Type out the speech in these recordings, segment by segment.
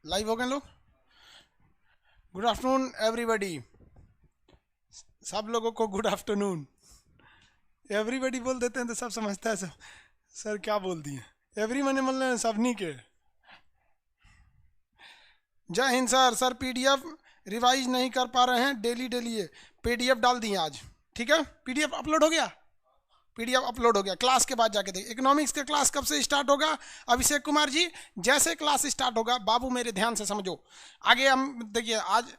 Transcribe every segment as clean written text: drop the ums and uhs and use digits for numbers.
Live हो गए लोग। Good afternoon everybody. सब लोगों को गुड आफ्टरनून। एवरीबॉडी बोल देते हैं तो सब समझता है सब। सर क्या बोल दिए? एवरी मैंने मतलब सबनी के। जय Hind sir. Sir PDF revise नहीं कर पा रहे हैं, डेली डेली ये पीडीएफ डाल दिए आज। ठीक है, पीडीएफ अपलोड हो गया। पीडीएफ अपलोड हो गया। क्लास के बाद जाके देखिए इकोनॉमिक्स का क्लास कब से स्टार्ट होगा। अभिषेक कुमार जी, जैसे क्लास स्टार्ट होगा, बाबू मेरे ध्यान से समझो। आगे हम देखिए, आज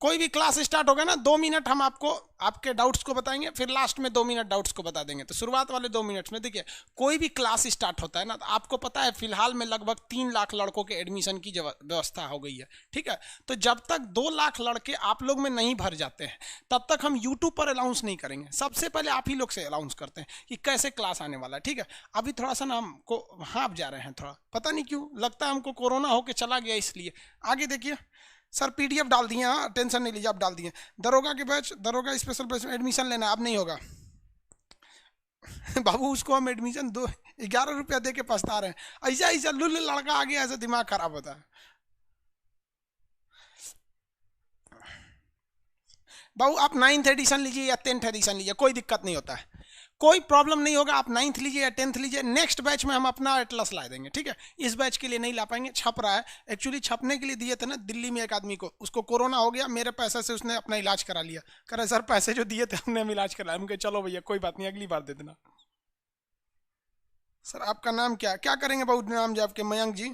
कोई भी क्लास स्टार्ट होगा ना, 2 मिनट हम आपको आपके डाउट्स को बताएंगे, फिर लास्ट में 2 मिनट डाउट्स को बता देंगे। तो शुरुआत वाले 2 मिनट्स में देखिए, कोई भी क्लास स्टार्ट होता है ना, तो आपको पता है फिलहाल में लगभग 3 लाख लड़कों के एडमिशन की व्यवस्था हो गई है। ठीक है, तो जब तक 2 लाख लड़के आप लोग में नहीं भर जाते हैं, तब तक हम यूट्यूब पर अनाउंस नहीं करेंगे। सबसे पहले आप ही लोग से अनाउंस करते हैं कि कैसे क्लास आने वाला है। ठीक है, अभी थोड़ा सा ना हमको हाँप जा रहे हैं, थोड़ा पता नहीं क्यों, लगता है हमको कोरोना होके चला गया इसलिए। आगे देखिए सर, पीडीएफ डाल दिए। हाँ, टेंशन नहीं लीजिए, आप डाल दिए। दरोगा के बैच, दरोगा स्पेशल बैच में एडमिशन लेना है, अब नहीं होगा। बाबू उसको हम एडमिशन 11 रुपया दे के पछता रहे हैं। ऐसा ऐसा लुल्ल लड़का आ गया, ऐसा दिमाग खराब होता है। बाबू आप 9th एडिशन लीजिए या 10th एडिशन लीजिए, कोई दिक्कत नहीं होता है, कोई प्रॉब्लम नहीं होगा। आप 9th लीजिए या 10th लीजिए, नेक्स्ट बैच में हम अपना एटलस ला देंगे। ठीक है, इस बैच के लिए नहीं ला पाएंगे, छप रहा है। एक्चुअली छपने के लिए दिए थे ना, दिल्ली में एक आदमी को, उसको कोरोना हो गया, मेरे पैसे से उसने अपना इलाज करा लिया। कह रहे सर पैसे जो दिए थे हमने हम इलाज कराया। हम कहे चलो भैया कोई बात नहीं, अगली बार दे देना। सर आपका नाम क्या क्या करेंगे बाबू? नाम जो आपके मयंक जी।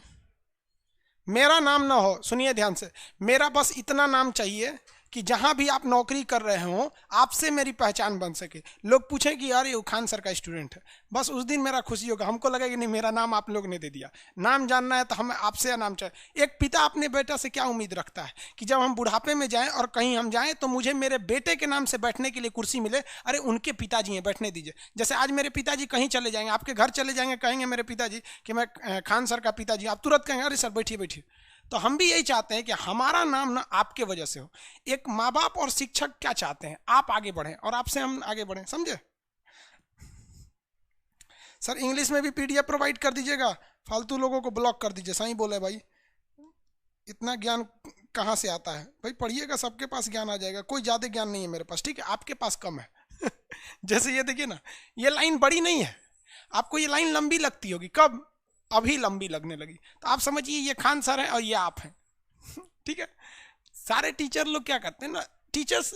मेरा नाम ना हो, सुनिए ध्यान से, मेरा बस इतना नाम चाहिए कि जहां भी आप नौकरी कर रहे हो, आपसे मेरी पहचान बन सके। लोग पूछें कि यार ये खान सर का स्टूडेंट है, बस उस दिन मेरा खुशी होगा। हमको लगा कि नहीं, मेरा नाम आप लोग ने दे दिया। नाम जानना है तो हमें आपसे नाम चाहिए। एक पिता अपने बेटा से क्या उम्मीद रखता है कि जब हम बुढ़ापे में जाएं और कहीं हम जाएं तो मुझे मेरे बेटे के नाम से बैठने के लिए कुर्सी मिले। अरे उनके पिताजी हैं, बैठने दीजिए। जैसे आज मेरे पिताजी कहीं चले जाएंगे, आपके घर चले जाएंगे, कहेंगे मेरे पिताजी कि मैं खान सर का पिताजी, आप तुरंत कहेंगे अरे सर बैठिए बैठिए। तो हम भी यही चाहते हैं कि हमारा नाम ना आपके वजह से हो। एक माँ बाप और शिक्षक क्या चाहते हैं, आप आगे बढ़ें और आपसे हम आगे बढ़ें, समझे? सर इंग्लिश में भी पीडीएफ प्रोवाइड कर दीजिएगा, फालतू लोगों को ब्लॉक कर दीजिए। सही बोले भाई, इतना ज्ञान कहाँ से आता है भाई? पढ़िएगा, सबके पास ज्ञान आ जाएगा। कोई ज़्यादा ज्ञान नहीं है मेरे पास, ठीक है, आपके पास कम है। जैसे ये देखिए ना, ये लाइन बड़ी नहीं है, आपको ये लाइन लंबी लगती होगी। कब? अभी लंबी लगने लगी। तो आप समझिए ये खान सर है और ये आप हैं। ठीक है, सारे टीचर लोग क्या करते हैं ना, टीचर्स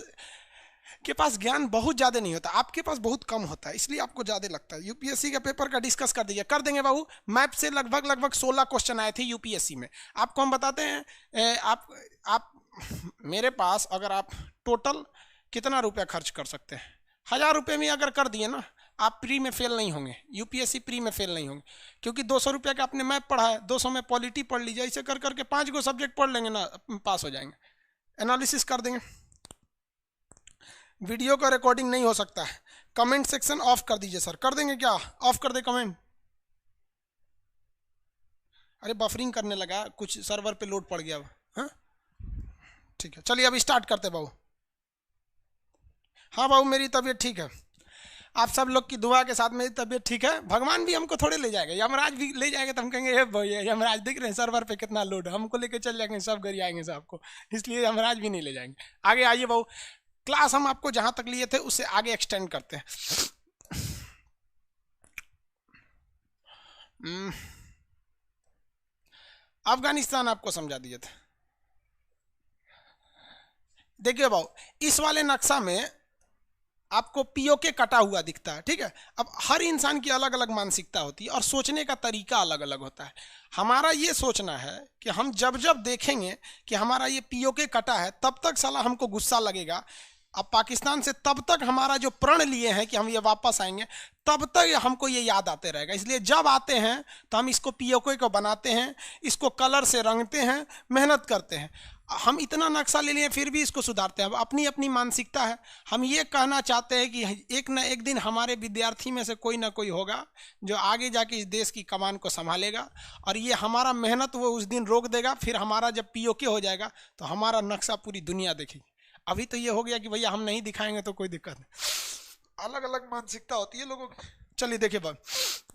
के पास ज्ञान बहुत ज़्यादा नहीं होता, आपके पास बहुत कम होता है, इसलिए आपको ज़्यादा लगता है। यूपीएससी का पेपर का डिस्कस कर दीजिए। कर देंगे बाबू। मैप से लगभग लगभग 16 क्वेश्चन आए थे यूपीएससी में। आपको हम बताते हैं। आप मेरे पास अगर आप टोटल कितना रुपया खर्च कर सकते हैं, 1000 रुपये में अगर कर दिए ना, आप प्री में फेल नहीं होंगे, यूपीएससी प्री में फेल नहीं होंगे। क्योंकि 200 रुपया का आपने मैप पढ़ा है, 200 में पॉलिटी पढ़ लीजिए, ऐसे कर करके 5 गो सब्जेक्ट पढ़ लेंगे ना, पास हो जाएंगे। एनालिसिस कर देंगे। वीडियो का रिकॉर्डिंग नहीं हो सकता है। कमेंट सेक्शन ऑफ कर दीजिए सर। कर देंगे क्या? ऑफ कर दे कमेंट। अरे बफरिंग करने लगा, कुछ सर्वर पे लोड पड़ गया। हाँ ठीक है, चलिए अब स्टार्ट करते बाबू। हाँ बाबू, मेरी तबीयत ठीक है। आप सब लोग की दुआ के साथ मेरी तबीयत ठीक है। भगवान भी हमको थोड़े ले जाएगा, यमराज भी ले जाएगा, तो हम कहेंगे हे भैया यमराज देख रहे हैं सर्वर पे कितना लोड है, हमको लेके चल जाएंगे, सब घर आएंगे सबको, इसलिए यमराज भी नहीं ले जाएंगे। आगे आइए बाबू, क्लास हम आपको जहां तक लिए थे उससे आगे एक्सटेंड करते हैं। अफगानिस्तान आपको समझा दिए थे। देखिए बाबू, इस वाले नक्शा में आपको पीओके कटा हुआ दिखता है। ठीक है, अब हर इंसान की अलग अलग मानसिकता होती है और सोचने का तरीका अलग अलग होता है। हमारा ये सोचना है कि हम जब जब देखेंगे कि हमारा ये पीओके कटा है, तब तक साला हमको गुस्सा लगेगा। अब पाकिस्तान से तब तक हमारा जो प्रण लिए हैं कि हम ये वापस आएंगे, तब तक हमको ये याद आते रहेगा। इसलिए जब आते हैं तो हम इसको पीओके को बनाते हैं, इसको कलर से रंगते हैं, मेहनत करते हैं। हम इतना नक्शा ले लिए फिर भी इसको सुधारते हैं। अब अपनी अपनी मानसिकता है। हम ये कहना चाहते हैं कि एक ना एक दिन हमारे विद्यार्थी में से कोई ना कोई होगा जो आगे जाके इस देश की कमान को संभालेगा, और ये हमारा मेहनत वो उस दिन रोक देगा। फिर हमारा जब पीओके हो जाएगा तो हमारा नक्शा पूरी दुनिया देखेगी। अभी तो ये हो गया कि भैया हम नहीं दिखाएंगे तो कोई दिक्कत नहीं। अलग अलग मानसिकता होती है लोगों की। चलिए देखिए बात,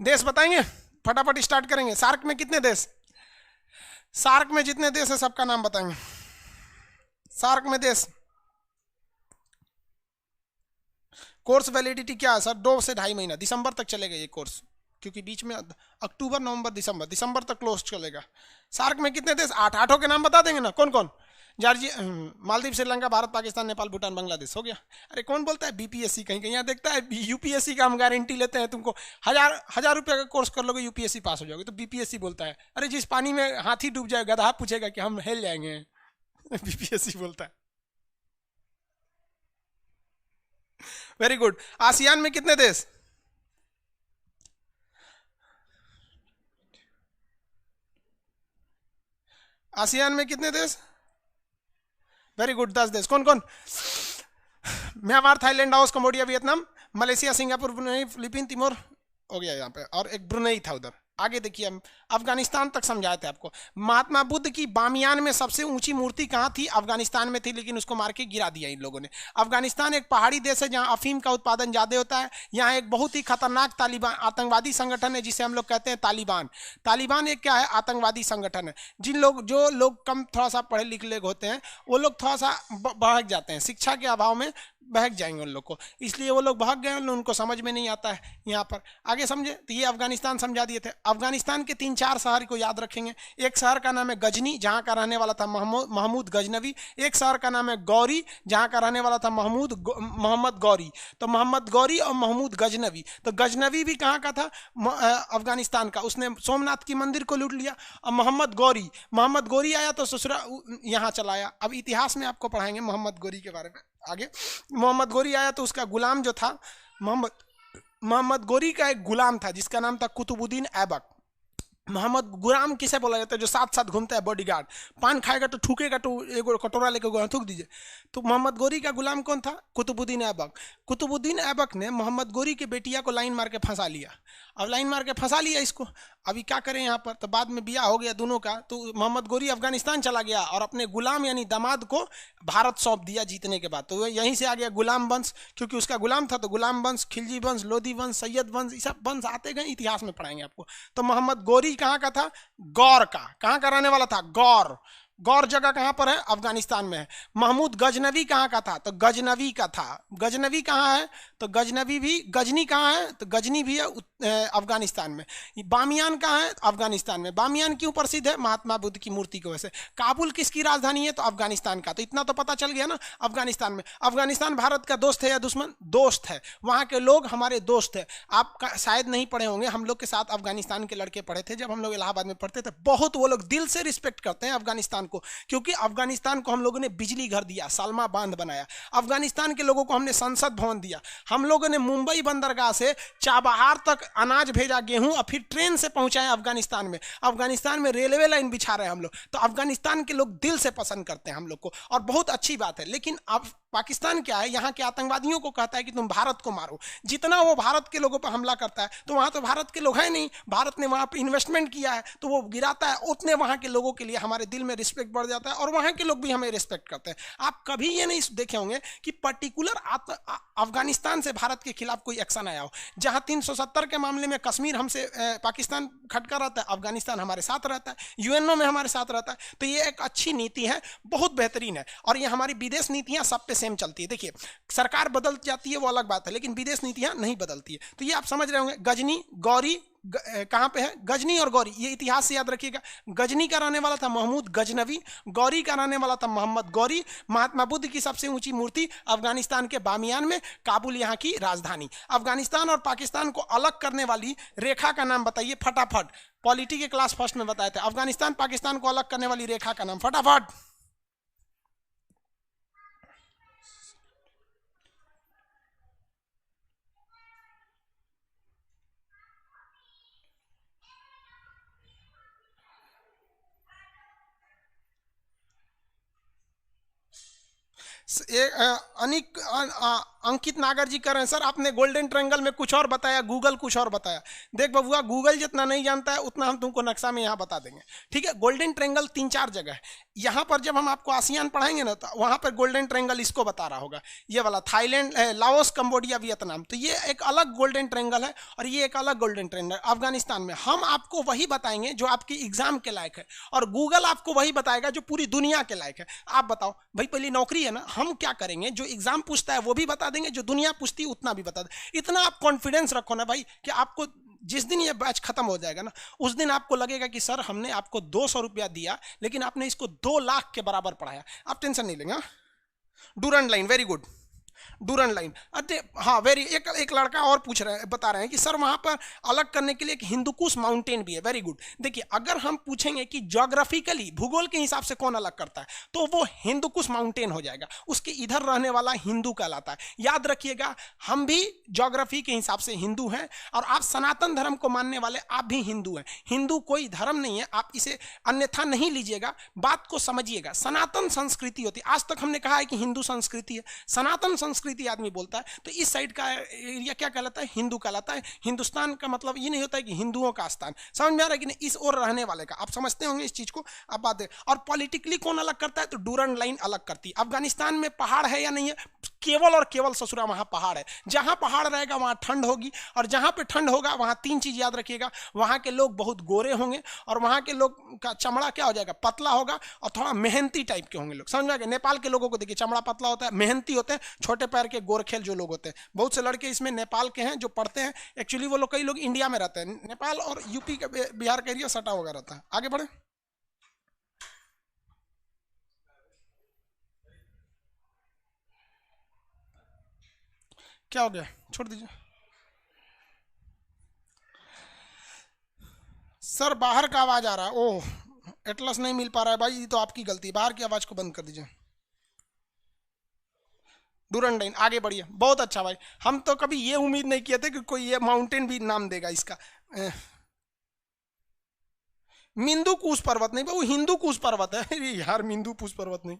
देश बताएंगे, फटाफट स्टार्ट करेंगे। सार्क में कितने देश? सार्क में जितने देश है सबका नाम बताएंगे। सार्क में देश। कोर्स वैलिडिटी क्या है सर? 2 से 2.5 महीना, दिसंबर तक चलेगा ये कोर्स, क्योंकि बीच में अक्टूबर नवंबर दिसंबर तक क्लोज चलेगा। सार्क में कितने देश? 8। 8 के नाम बता देंगे ना, कौन कौन? मालदीव, श्रीलंका, भारत, पाकिस्तान, नेपाल, भूटान, बांग्लादेश। हो गया। अरे कौन बोलता है बीपीएससी? कहीं कहीं यहाँ देखता है यूपीएससी का हम गारंटी लेते हैं तुमको, 1000 रुपये का कोर्स कर लोगे यूपीएससी पास हो जाओगे, तो बीपीएससी बोलता है। अरे जिस पानी में हाथी डूब जाएगा गधा पूछेगा कि हम हिल जाएंगे बीपीएससी बोलता है। Very good. आसियान में कितने देश? आसियान में कितने देश? वेरी गुड, 10 देश। कौन कौन? Myanmar, Thailand, Laos, Cambodia, Vietnam, Malaysia, Singapore, Brunei, Philippine, Timor. हो गया यहाँ पे, और एक ब्रुनेई था उधर। आगे देखिए, हम अफगानिस्तान तक समझाए थे आपको। महात्मा बुद्ध की बामियान में सबसे ऊंची मूर्ति कहाँ थी? अफगानिस्तान में थी, लेकिन उसको मार के गिरा दिया इन लोगों ने। अफगानिस्तान एक पहाड़ी देश है जहाँ अफीम का उत्पादन ज्यादा होता है। यहाँ एक बहुत ही खतरनाक तालिबान आतंकवादी संगठन है जिसे हम लोग कहते हैं तालिबान। तालिबान एक क्या है? आतंकवादी संगठन है। जो लोग कम थोड़ा सा पढ़े लिखे होते हैं वो लोग थोड़ा सा बहक जाते हैं, शिक्षा के अभाव में बहक जाएंगे उन लोग को, इसलिए वो लोग बहक गए, उनको समझ में नहीं आता है यहाँ पर। आगे समझे तो ये अफगानिस्तान समझा दिए थे। अफगानिस्तान के 3-4 शहर को याद रखेंगे। एक शहर का नाम है गजनी, जहाँ का रहने वाला था महमूद गजनवी। एक शहर का नाम है गौरी, जहाँ का रहने वाला था मोहम्मद गौरी। तो मोहम्मद गौरी और महमूद गजनवी। तो गजनवी भी कहाँ का था? अफगानिस्तान का। उसने सोमनाथ की मंदिर को लूट लिया। और मोहम्मद गौरी आया तो ससुरा यहाँ चलाया। अब इतिहास में आपको पढ़ाएंगे मोहम्मद गौरी के बारे में आगे। मोहम्मद गौरी आया तो उसका गुलाम जो था, मोहम्मद गौरी का एक गुलाम था जिसका नाम था कुतुबुद्दीन ऐबक। मोहम्मद गुलाम किसे बोला जाता है? जो साथ साथ घूमता है, बॉडीगार्ड। पान खाएगा तो थूकेगा तो एक कटोरा लेकर थूक दीजिए। तो मोहम्मद गौरी का गुलाम कौन था? कुतुबुद्दीन ऐबक। कुतुबुद्दीन ऐबक ने मोहम्मद गौरी के बेटिया को लाइन मार के फंसा लिया। अब लाइन मार के फंसा लिया इसको, अभी क्या करें यहाँ पर? तो बाद में ब्याह हो गया दोनों का, तो मोहम्मद गौरी अफगानिस्तान चला गया और अपने गुलाम यानी दामाद को भारत सौंप दिया जीतने के बाद। तो यहीं से आ गया गुलाम वंश, क्योंकि उसका गुलाम था। तो गुलाम वंश, खिलजी वंश, लोधी वंश, सैयद वंश, ये सब वंश आते गए, इतिहास में पढ़ाएंगे आपको। तो मोहम्मद गौरी कहाँ का था? गौर का। कहाँ का रहने वाला था? गौर। गौर जगह कहाँ पर है? अफगानिस्तान में है। महमूद गजनवी कहाँ का था? तो गजनवी का था। गजनवी कहाँ है? तो गजनवी भी, गजनी कहाँ है? तो गजनी भी है अफगानिस्तान में। बामियान कहाँ है? अफगानिस्तान में। बामियान क्यों प्रसिद्ध है? महात्मा बुद्ध की मूर्ति की वजह से। काबुल किसकी राजधानी है? तो अफगानिस्तान का। तो इतना तो पता चल गया ना अफगानिस्तान में। अफगानिस्तान भारत का दोस्त है या दुश्मन? दोस्त है। वहाँ के लोग हमारे दोस्त है। आप शायद नहीं पढ़े होंगे, हम लोग के साथ अफगानिस्तान के लड़के पढ़े थे जब हम लोग इलाहाबाद में पढ़ते थे। बहुत वो लोग दिल से रिस्पेक्ट करते हैं अफगानिस्तान को, क्योंकि अफगानिस्तान को हम लोगों ने बिजली घर दिया, सालमा बांध बनाया। अफगानिस्तान के लोगों को हमने संसद भवन दिया। हम लोगों ने मुंबई बंदरगाह से चाबहार तक अनाज भेजा, गेहूं, और फिर ट्रेन से पहुंचाया अफगानिस्तान में। अफगानिस्तान में रेलवे लाइन बिछा रहे हैं हम लोग। तो अफगानिस्तान के लोग दिल से पसंद करते हैं हम लोग को, और बहुत अच्छी बात है। लेकिन अब पाकिस्तान क्या है, यहाँ के आतंकवादियों को कहता है कि तुम भारत को मारो। जितना वो भारत के लोगों पर हमला करता है, तो वहाँ तो भारत के लोग हैं नहीं, भारत ने वहाँ पर इन्वेस्टमेंट किया है तो वो गिराता है, उतने वहाँ के लोगों के लिए हमारे दिल में रिस्पेक्ट बढ़ जाता है, और वहाँ के लोग भी हमें रिस्पेक्ट करते हैं। आप कभी ये नहीं देखे होंगे कि पर्टिकुलर अफगानिस्तान से भारत के खिलाफ कोई एक्शन आया हो। जहाँ 370 के मामले में कश्मीर हमसे पाकिस्तान खटका रहता है, अफगानिस्तान हमारे साथ रहता है, यूएनओ में हमारे साथ रहता है। तो ये एक अच्छी नीति है, बहुत बेहतरीन है। और ये हमारी विदेश नीतियाँ सब पे सेम चलती है। देखिए, सरकार बदल जाती है वो अलग बात है, लेकिन विदेश नीतियाँ नहीं बदलती है। तो ये आप समझ रहे होंगे। गजनी, गौरी कहाँ पे है? गजनी और गौरी, ये इतिहास से याद रखिएगा। गजनी का रहने वाला था महमूद गजनवी, गौरी का रहने वाला था मोहम्मद गौरी। महात्मा बुद्ध की सबसे ऊंची मूर्ति अफगानिस्तान के बामियान में, काबुल यहाँ की राजधानी। अफगानिस्तान और पाकिस्तान को अलग करने वाली रेखा का नाम बताइए फटाफट। पॉलिटी के क्लास फर्स्ट में बताए थे। अफगानिस्तान पाकिस्तान को अलग करने वाली रेखा का नाम फटाफट। अंकित नागर जी कर रहे हैं सर आपने गोल्डन ट्रायंगल में कुछ और बताया, गूगल कुछ और बताया। देख बबुआ, गूगल जितना नहीं जानता है उतना हम तुमको नक्शा में यहाँ बता देंगे, ठीक है। गोल्डन ट्रायंगल 3-4 जगह है। यहाँ पर जब हम आपको आसियान पढ़ाएंगे ना तो वहाँ पर गोल्डन ट्रायंगल इसको बता रहा होगा, ये वाला थाईलैंड, लाओस, कंबोडिया, वियतनाम, तो ये एक अलग गोल्डन ट्रायंगल है और ये एक अलग गोल्डन ट्रायंगल अफगानिस्तान में। हम आपको वही बताएंगे जो आपके एग्जाम के लायक है और गूगल आपको वही बताएगा जो पूरी दुनिया के लायक है। आप बताओ भाई, पहली नौकरी है ना, हम क्या करेंगे, जो एग्जाम पूछता है वो भी बता देंगे, जो दुनिया पूछती है उतना भी बता दें। इतना आप कॉन्फिडेंस रखो ना भाई कि आपको जिस दिन ये बैच खत्म हो जाएगा ना उस दिन आपको लगेगा कि सर हमने आपको 200 रुपया दिया लेकिन आपने इसको 2 लाख के बराबर पढ़ाया। आप टेंशन नहीं लेंगे। Durand line, very good, Durand line. अरे हाँ, वेरी एक लड़का और पूछ रहे हैं, बता रहे हैं कि सर वहां पर अलग करने के लिए एक हिंदुकुश माउंटेन भी है। Very good. देखिए, अगर हम पूछेंगे कि ज्योग्राफिकली, भूगोल के हिसाब से कौन अलग करता है, तो वो हिंदुकुश माउंटेन हो जाएगा, उसके इधर रहने वाला हिंदू कहलाता है। याद रखिएगा, हम भी ज्योग्राफी के हिसाब से हिंदू हैं और आप सनातन धर्म को मानने वाले आप भी हिंदू हैं। हिंदू कोई धर्म नहीं है, आप इसे अन्यथा नहीं लीजिएगा, बात को समझिएगा। सनातन संस्कृति होती है। आज तक हमने कहा है कि हिंदू संस्कृति है, सनातन संस्कृति आदमी बोलता है तो इस साइड का एरिया क्या कहलाता है, हिंदू कहलाता है। हिंदुस्तान का मतलब ये नहीं होता है कि हिंदुओं का स्थान, समझ में आ रहा है कि नहीं, इस ओर रहने वाले का। आप समझते होंगे इस चीज को, आप बात है। और पॉलिटिकली कौन अलग करता है, तो डूरंड लाइन अलग करती है। अफगानिस्तान में पहाड़ है या नहीं है, केवल और केवल ससुरा वहां पहाड़ है। जहां पहाड़ रहेगा वहां ठंड होगी और जहां पे ठंड होगा वहां 3 चीज याद रखिएगा, वहां के लोग बहुत गोरे होंगे और वहां के लोग का चमड़ा क्या हो जाएगा, पतला होगा और थोड़ा मेहनती टाइप के होंगे लोग, समझ में आ गया। नेपाल के लोगों को देखिए, चमड़ा पतला होता है, मेहनती होते हैं, छोटे पैर के गोरखेल जो लोग होते हैं। बहुत से लड़के इसमें नेपाल के हैं जो पढ़ते हैं, एक्चुअली वो लोग, कई लोग इंडिया में रहते हैं, नेपाल और यूपी का, बिहार का एरिया सटा हुआ रहता है। आगे बढ़े, क्या हो गया, छोड़ दीजिए सर। बाहर का आवाज आ रहा है, ओह एटलस नहीं मिल पा रहा है भाई, ये तो आपकी गलती। बाहर की आवाज को बंद कर दीजिए। डूरंडाइन, आगे बढ़िए, बहुत अच्छा भाई। हम तो कभी ये उम्मीद नहीं किए थे कि कोई ये माउंटेन भी नाम देगा इसका। मिंदू कुश पर्वत नहीं, वो हिंदू कुश पर्वत है। अरे यार, मिंदू कुश पर्वत नहीं।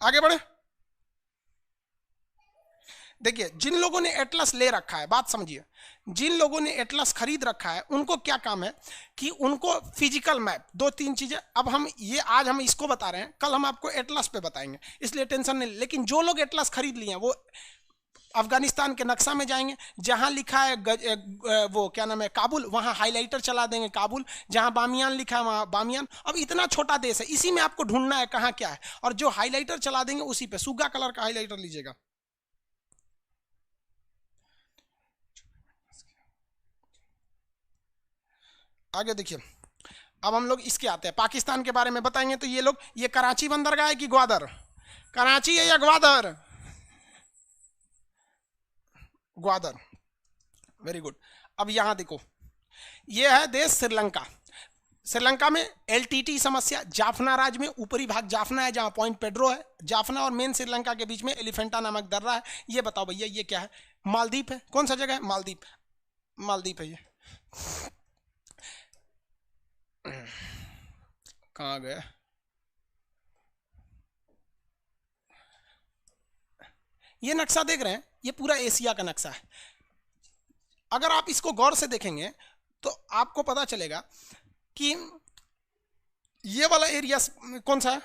आगे बढ़े। देखिए, जिन लोगों ने एटलस ले रखा है, बात समझिए, जिन लोगों ने एटलस खरीद रखा है उनको क्या काम है कि उनको फिजिकल मैप, 2-3 चीजें, अब हम ये आज हम इसको बता रहे हैं, कल हम आपको एटलस पे बताएंगे, इसलिए टेंशन नहीं। लेकिन जो लोग एटलस खरीद लिए हैं वो अफगानिस्तान के नक्शा में जाएंगे, जहां लिखा है वो क्या नाम है, काबुल, वहां हाईलाइटर चला देंगे काबुल। जहां बामियान लिखा है वहां बामियान। अब इतना छोटा देश है, इसी में आपको ढूंढना है कहाँ क्या है, और जो हाईलाइटर चला देंगे उसी पे, सुगा कलर का हाईलाइटर लीजिएगा। आगे देखिए, अब हम लोग इसके आते हैं, पाकिस्तान के बारे में बताएंगे। तो ये लोग, ये कराची बंदरगाह है कि ग्वादर, कराची है या ग्वादर, ग्वादर, वेरी गुड। अब यहां देखो, ये है देश श्रीलंका। श्रीलंका में एलटीटी समस्या, जाफना राज्य में ऊपरी भाग जाफना है जहां पॉइंट पेड्रो है, जाफना और मेन श्रीलंका के बीच में एलिफेंटा नामक दर्रा है। ये बताओ भैया, ये क्या है, मालदीप है। कौन सा जगह है, मालदीप, मालदीप है ये। कहाँ गया, ये नक्शा देख रहे हैं, ये पूरा एशिया का नक्शा है। अगर आप इसको गौर से देखेंगे तो आपको पता चलेगा कि ये वाला एरिया कौन सा है,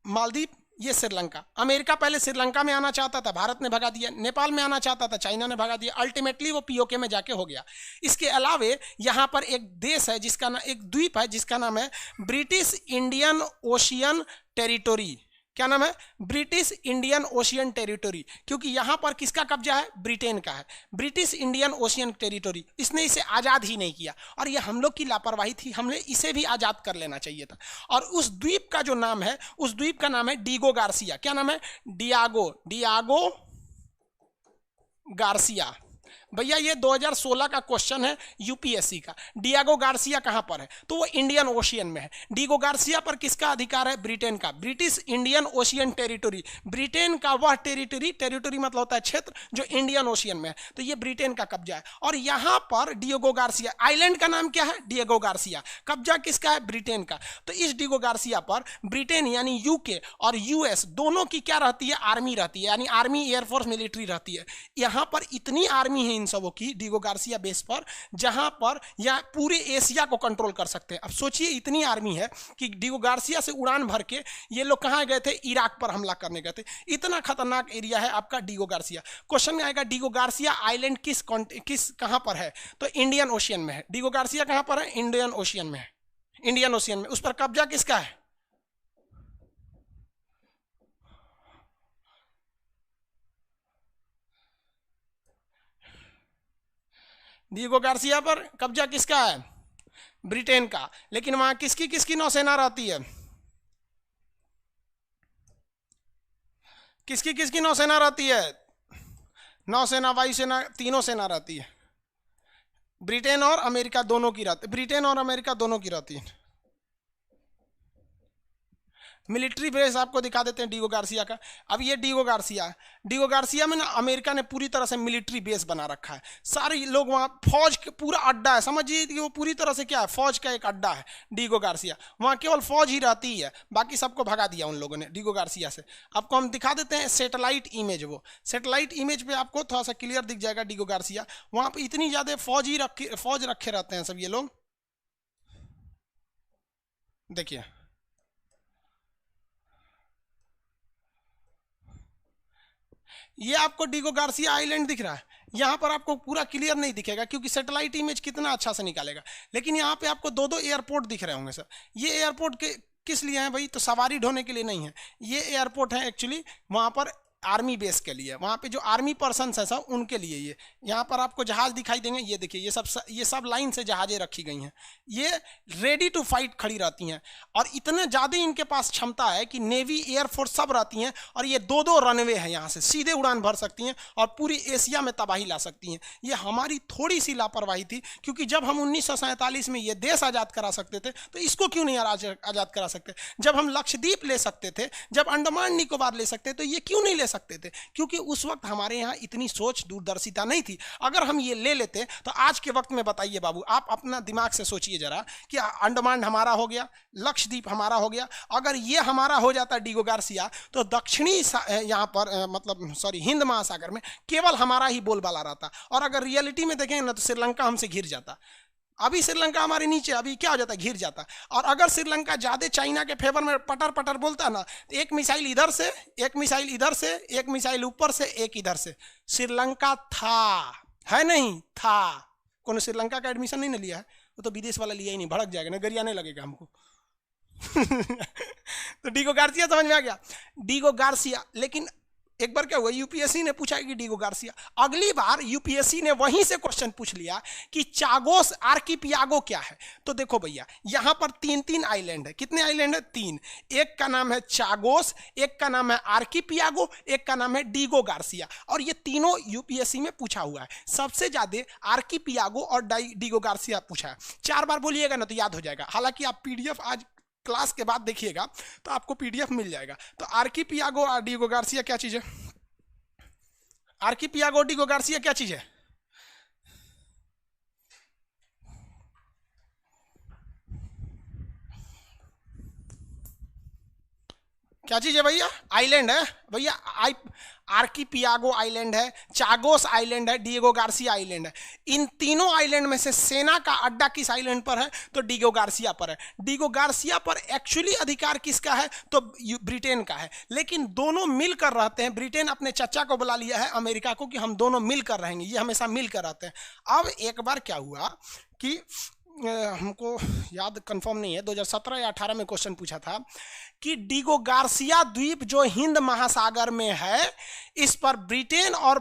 मालदीप, ये श्रीलंका। अमेरिका पहले श्रीलंका में आना चाहता था, भारत ने भगा दिया। नेपाल में आना चाहता था, चाइना ने भगा दिया। अल्टीमेटली वो पीओके में जाके हो गया। इसके अलावे यहाँ पर एक देश है जिसका नाम, एक द्वीप है जिसका नाम है ब्रिटिश इंडियन ओशियन टेरिटोरी। क्या नाम है, ब्रिटिश इंडियन ओशियन टेरिटोरी, क्योंकि यहां पर किसका कब्जा है, ब्रिटेन का है, ब्रिटिश इंडियन ओशियन टेरिटोरी। इसने इसे आजाद ही नहीं किया और ये हम लोग की लापरवाही थी, हमने इसे भी आजाद कर लेना चाहिए था। और उस द्वीप का जो नाम है, उस द्वीप का नाम है डीगो गार्सिया। क्या नाम है, डियागो, डियागो गार्सिया। भैया ये 2016 का क्वेश्चन है यूपीएससी का। डिएगो गार्सिया कहां पर है? तो वो इंडियन ओशियन में है। डिएगो गार्सिया पर किसका अधिकार है? ब्रिटेन का। British Indian ocean territory, Britain का वह टेरिटोरी, टेरिटोरी मतलब होता है क्षेत्र, जो इंडियन ओशियन में है, तो ये ब्रिटेन का कब्जा है। और यहां पर डिएगो गार्सिया, आइलैंड का नाम क्या है? Diego Garcia. कब्जा किसका है? ब्रिटेन का। तो इस डिएगो गार्सिया पर ब्रिटेन यानी यूके और यूएस दोनों की क्या रहती है? आर्मी रहती है, यानी आर्मी, एयरफोर्स, मिलिट्री रहती है। यहां पर इतनी आर्मी है इन सबों की डिएगो गार्सिया बेस पर, जहां पर यह पूरे एशिया को कंट्रोल कर सकते हैं। अब सोचिए इतनी आर्मी है कि डिएगो गार्सिया से उड़ान भर के ये लोग कहां गए थे? इराक पर हमला करने गए थे। इतना खतरनाक एरिया है आपका डिएगो गार्सिया। क्वेश्चन में आएगा डिएगो गार्सिया आइलैंड किस कहां पर है? तो इंडियन ओशियन में है। डिएगो गार्सिया कहां पर है? इंडियन ओशियन में है। इंडियन ओशियन में। उस पर कब्जा किसका है? डिएगो गार्सिया पर कब्जा किसका है? ब्रिटेन का। लेकिन वहां किसकी किसकी नौसेना रहती है? किसकी किसकी नौसेना रहती है? नौसेना, वायुसेना, तीनों सेना रहती है। ब्रिटेन और अमेरिका दोनों की रहती है। ब्रिटेन और अमेरिका दोनों की रहती है। मिलिट्री बेस आपको दिखा देते हैं डिएगो गार्सिया का। अब ये डिएगो गार्सिया में ना अमेरिका ने पूरी तरह से मिलिट्री बेस बना रखा है। सारे लोग वहाँ, फौज का पूरा अड्डा है, समझिए कि वो पूरी तरह से क्या है? फौज का एक अड्डा है डिएगो गार्सिया। वहाँ केवल फौज ही रहती है, बाकी सबको भगा दिया उन लोगों ने डिएगो गार्सिया से। आपको हम दिखा देते हैं सैटेलाइट इमेज। वो सैटेलाइट इमेज पे आपको थोड़ा सा क्लियर दिख जाएगा डिएगो गार्सिया। वहाँ पर इतनी ज़्यादा फौज रखे रहते हैं सब ये लोग। देखिए ये आपको डिएगो गार्सिया आइलैंड दिख रहा है। यहाँ पर आपको पूरा क्लियर नहीं दिखेगा क्योंकि सैटेलाइट इमेज कितना अच्छा से निकालेगा। लेकिन यहाँ पे आपको दो दो एयरपोर्ट दिख रहे होंगे सर। ये एयरपोर्ट के किस लिए हैं भाई? तो सवारी ढोने के लिए नहीं है। ये एयरपोर्ट है एक्चुअली वहाँ पर आर्मी बेस के लिए, वहाँ पे जो आर्मी पर्सन है सब उनके लिए। ये यहाँ पर आपको जहाज दिखाई देंगे, ये देखिए ये सब लाइन से जहाजें रखी गई हैं। ये रेडी टू फाइट खड़ी रहती हैं और इतने ज़्यादा इनके पास क्षमता है कि नेवी, एयरफोर्स सब रहती हैं। और ये दो दो रनवे हैं, यहाँ से सीधे उड़ान भर सकती हैं और पूरी एशिया में तबाही ला सकती हैं। ये हमारी थोड़ी सी लापरवाही थी, क्योंकि जब हम 1947 में ये देश आज़ाद करा सकते थे तो इसको क्यों नहीं आज़ाद करा सकते? जब हम लक्षद्वीप ले सकते थे, जब अंडमान निकोबार ले सकते तो ये क्यों नहीं ले सकते थे? क्योंकि उस वक्त हमारे यहाँ इतनी सोच, दूरदर्शिता नहीं थी। अगर हम ये ले लेते तो आज के वक्त में बताइए बाबू, आप अपना दिमाग से सोचिए जरा कि अंडमान हमारा हो गया, लक्षद्वीप हमारा हो गया, अगर ये हमारा हो जाता डिएगो गार्सिया तो दक्षिणी यहाँ पर हिंद महासागर में केवल हमारा ही बोलबाला रहता। और अगर रियलिटी में देखें ना तो श्रीलंका हमसे घिर जाता। अभी श्रीलंका हमारे नीचे, अभी क्या हो जाता? घिर जाता। और अगर श्रीलंका ज़्यादा चाइना के फेवर में पटर पटर बोलता ना, तो एक मिसाइल इधर से, एक मिसाइल इधर से, एक मिसाइल ऊपर से, एक इधर से, श्रीलंका था, है नहीं था। कौन श्रीलंका का एडमिशन नहीं ना लिया है? वो तो विदेश वाला लिया ही नहीं, भड़क जाएगा ना, गरियाने लगेगा हमको। तो डिएगो गार्सिया समझ में आ गया? Diego Garcia. लेकिन एक बार क्या हुआ, यूपीएससी ने पूछा कि डिएगो गार्सिया, अगली बार यूपीएससी ने वहीं से क्वेश्चन पूछ लिया कि चागोस आर्किपियागो क्या है। तो देखो भैया, यहां पर तीन आइलैंड है। कितने आइलैंड है? 3। एक का नाम है चागोस, एक का नाम है आर्किपियागो, एक का नाम है डिएगो गार्सिया। और ये तीनों यूपीएससी में पूछा हुआ है। सबसे ज्यादा आर्किपियागो और डिएगो गार्सिया पूछा है। 4 बार बोलिएगा ना तो याद हो जाएगा। हालांकि आप पीडीएफ आज क्लास के बाद देखिएगा तो आपको पीडीएफ मिल जाएगा। तो आर्किपियागो और डिएगो गार्सिया क्या चीज है? आर्किपियागो, डिएगो गार्सिया क्या चीज है? क्या चीज है भैया? आइलैंड है भैया। आर्किपियागो आइलैंड है, चागोस आइलैंड है, डिएगो गार्सिया आइलैंड है। इन तीनों आइलैंड में से सेना का अड्डा किस आइलैंड पर है? तो डिएगो गार्सिया पर है। डिएगो गार्सिया पर एक्चुअली अधिकार किसका है? तो ब्रिटेन का है। लेकिन दोनों मिलकर रहते हैं। ब्रिटेन अपने चचा को बुला लिया है अमेरिका को कि हम दोनों मिलकर रहेंगे, ये हमेशा मिलकर रहते हैं। अब एक बार क्या हुआ कि हमको याद कंफर्म नहीं है, 2017 या 18 में क्वेश्चन पूछा था कि डीगो गार्सिया द्वीप जो हिंद महासागर में है, इस पर ब्रिटेन और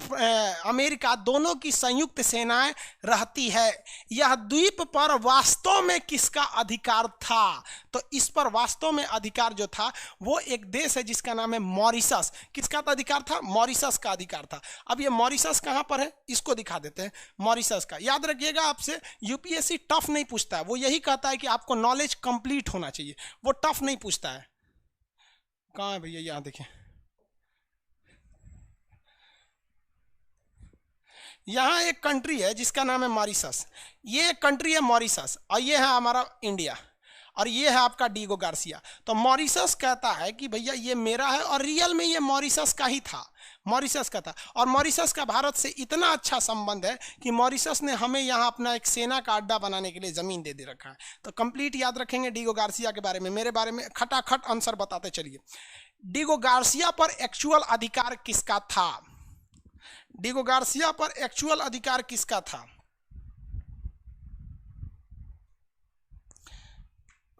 अमेरिका दोनों की संयुक्त सेनाएं रहती है। यह द्वीप पर वास्तव में किसका अधिकार था? तो इस पर वास्तव में अधिकार जो था वो एक देश है जिसका नाम है मॉरिशस। किसका अधिकार था? मॉरिशस का अधिकार था। अब ये मॉरिशस कहां पर है इसको दिखा देते हैं। मॉरिशस का याद रखिएगा, आपसे यूपीएससी टफ नहीं पूछता है, वो यही कहता है कि आपको नॉलेज कंप्लीट होना चाहिए, वो टफ नहीं पूछता है। कहाँ है भैया? यहां देखिए, यहां एक कंट्री है जिसका नाम है मॉरिशस। ये एक कंट्री है मॉरिशस, और ये है हमारा इंडिया, और ये है आपका डीगो गार्सिया। तो मॉरिशस कहता है कि भैया ये मेरा है, और रियल में ये मॉरिशस का ही था, मॉरिशस का था। और मॉरिशस का भारत से इतना अच्छा संबंध है कि मॉरिशस ने हमें यहाँ अपना एक सेना का अड्डा बनाने के लिए जमीन दे रखा है। तो कंप्लीट याद रखेंगे डीगो गार्सिया के बारे में। मेरे बारे में खटाखट आंसर बताते चलिए। डीगो गार्सिया पर एक्चुअल अधिकार किसका था? डीगो गार्सिया पर एक्चुअल अधिकार किसका था?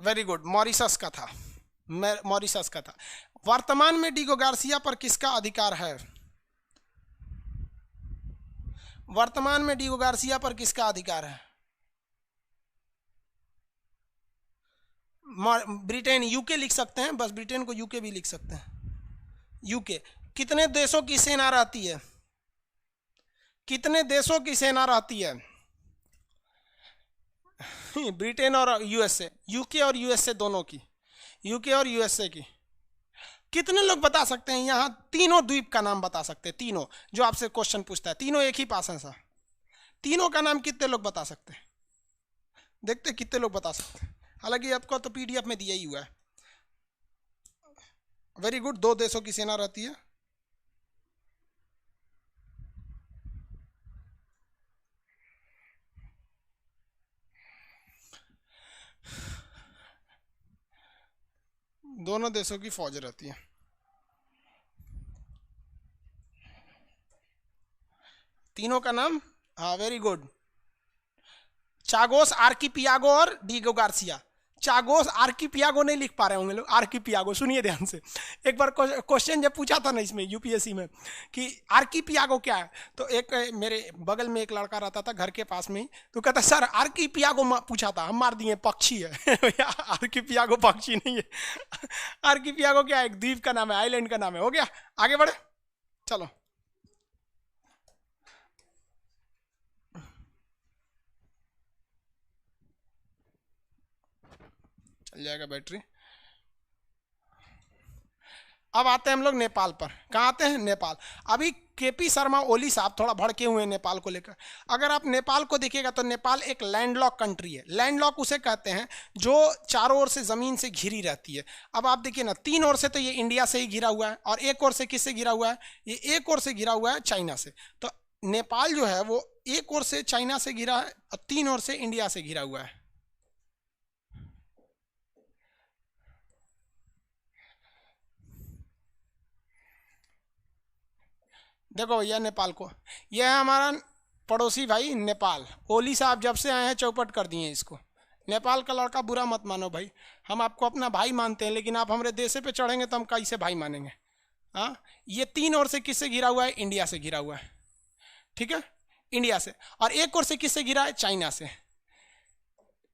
वेरी गुड, मॉरिशस का था, मॉरिशस का था। वर्तमान में डीगो गार्सिया पर किसका अधिकार है? वर्तमान में डीगो गार्सिया पर किसका अधिकार है? ब्रिटेन, यूके लिख सकते हैं, बस ब्रिटेन को यूके भी लिख सकते हैं। यूके। कितने देशों की सेना रहती है? कितने देशों की सेना रहती है? ब्रिटेन और यूएसए, यूके और यूएसए दोनों की, यूके और यूएसए की। कितने लोग बता सकते हैं यहाँ तीनों द्वीप का नाम बता सकते हैं? तीनों जो आपसे क्वेश्चन पूछता है, तीनों एक ही पास है सर, तीनों का नाम कितने लोग बता सकते हैं? देखते कितने लोग बता सकते हैं। हालांकि आपको तो पीडीएफ में दिया ही हुआ है। वेरी गुड, 2 देशों की सेना रहती है। दोनों देशों की फौज रहती है। तीनों का नाम, हाँ वेरी गुड, चागोस, आर्किपियागो और डीगो गार्सिया। चागोस, आर्किपियागो नहीं लिख पा रहे होंगे लोग, आर्किपियागो। सुनिए ध्यान से, एक बार क्वेश्चन जब पूछा था ना इसमें यूपीएससी में कि आर्किपियागो क्या है, तो एक मेरे बगल में एक लड़का रहता था घर के पास में ही, तो कहता सर आर्किपियागो पूछा था, हम मार दिए पक्षी है। आर्किपियागो पक्षी नहीं है। आर्किपियागो क्या है? एक द्वीप का नाम है, आइलैंड का नाम है। हो गया, आगे बढ़े, चलो। चल जाएगा बैटरी। अब आते हैं हम लोग नेपाल पर। कहाँ आते हैं? नेपाल। अभी केपी शर्मा ओली साहब थोड़ा भड़के हुए हैं नेपाल को लेकर। अगर आप नेपाल को देखिएगा तो नेपाल एक लैंडलॉक कंट्री है। लैंडलॉक उसे कहते हैं जो चारों ओर से ज़मीन से घिरी रहती है। अब आप देखिए ना, 3 ओर से तो ये इंडिया से ही घिरा हुआ है, और एक ओर से किससे घिरा हुआ है? ये एक ओर से घिरा हुआ है चाइना से। तो नेपाल जो है वो एक ओर से चाइना से घिरा है और 3 ओर से इंडिया से घिरा हुआ है। देखो भैया नेपाल को, यह है हमारा पड़ोसी भाई नेपाल। ओली साहब जब से आए हैं चौपट कर दिए इसको। नेपाल का लड़का बुरा मत मानो भाई, हम आपको अपना भाई मानते हैं, लेकिन आप हमारे देश पे चढ़ेंगे तो हम कैसे भाई मानेंगे? हाँ, ये 3 ओर से किससे घिरा हुआ है? इंडिया से घिरा हुआ है, ठीक है, इंडिया से। और एक ओर से किससे घिरा है? चाइना से।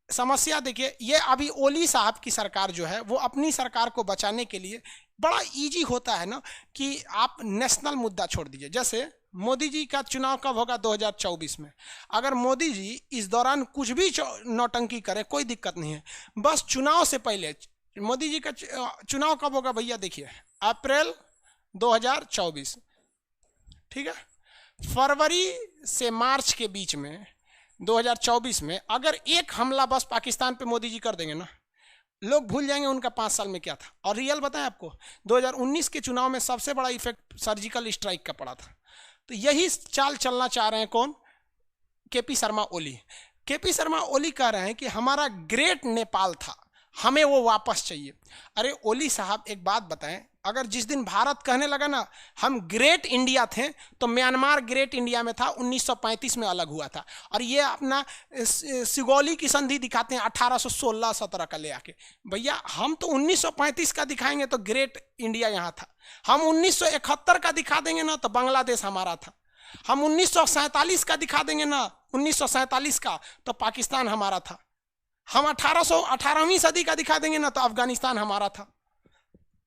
समस्या देखिए, ये अभी ओली साहब की सरकार जो है वो अपनी सरकार को बचाने के लिए, बड़ा इजी होता है ना कि आप नेशनल मुद्दा छोड़ दीजिए। जैसे मोदी जी का चुनाव कब होगा? 2024 में। अगर मोदी जी इस दौरान कुछ भी नौटंकी करे कोई दिक्कत नहीं है, बस चुनाव से पहले, मोदी जी का चुनाव कब होगा भैया? देखिए अप्रैल 2024, ठीक है। फरवरी से मार्च के बीच में 2024 में अगर एक हमला बस पाकिस्तान पे मोदी जी कर देंगे ना, लोग भूल जाएंगे उनका 5 साल में क्या था। और रियल बताएं आपको, 2019 के चुनाव में सबसे बड़ा इफेक्ट सर्जिकल स्ट्राइक का पड़ा था। तो यही चाल चलना चाह रहे हैं कौन? केपी शर्मा ओली। केपी शर्मा ओली कह रहे हैं कि हमारा ग्रेट नेपाल था, हमें वो वापस चाहिए। अरे ओली साहब एक बात बताएं, अगर जिस दिन भारत कहने लगा ना हम ग्रेट इंडिया थे, तो म्यांमार ग्रेट इंडिया में था, 1935 में अलग हुआ था। और ये अपना सिगौली की संधि दिखाते हैं 1816-17 का ले आके। भैया हम तो 1935 का दिखाएंगे तो ग्रेट इंडिया यहाँ था, हम 1971 का दिखा देंगे ना तो बांग्लादेश हमारा था, हम 1947 का दिखा देंगे ना 1947 का तो पाकिस्तान हमारा था, हम 18वीं सदी का दिखा देंगे ना तो अफगानिस्तान हमारा था।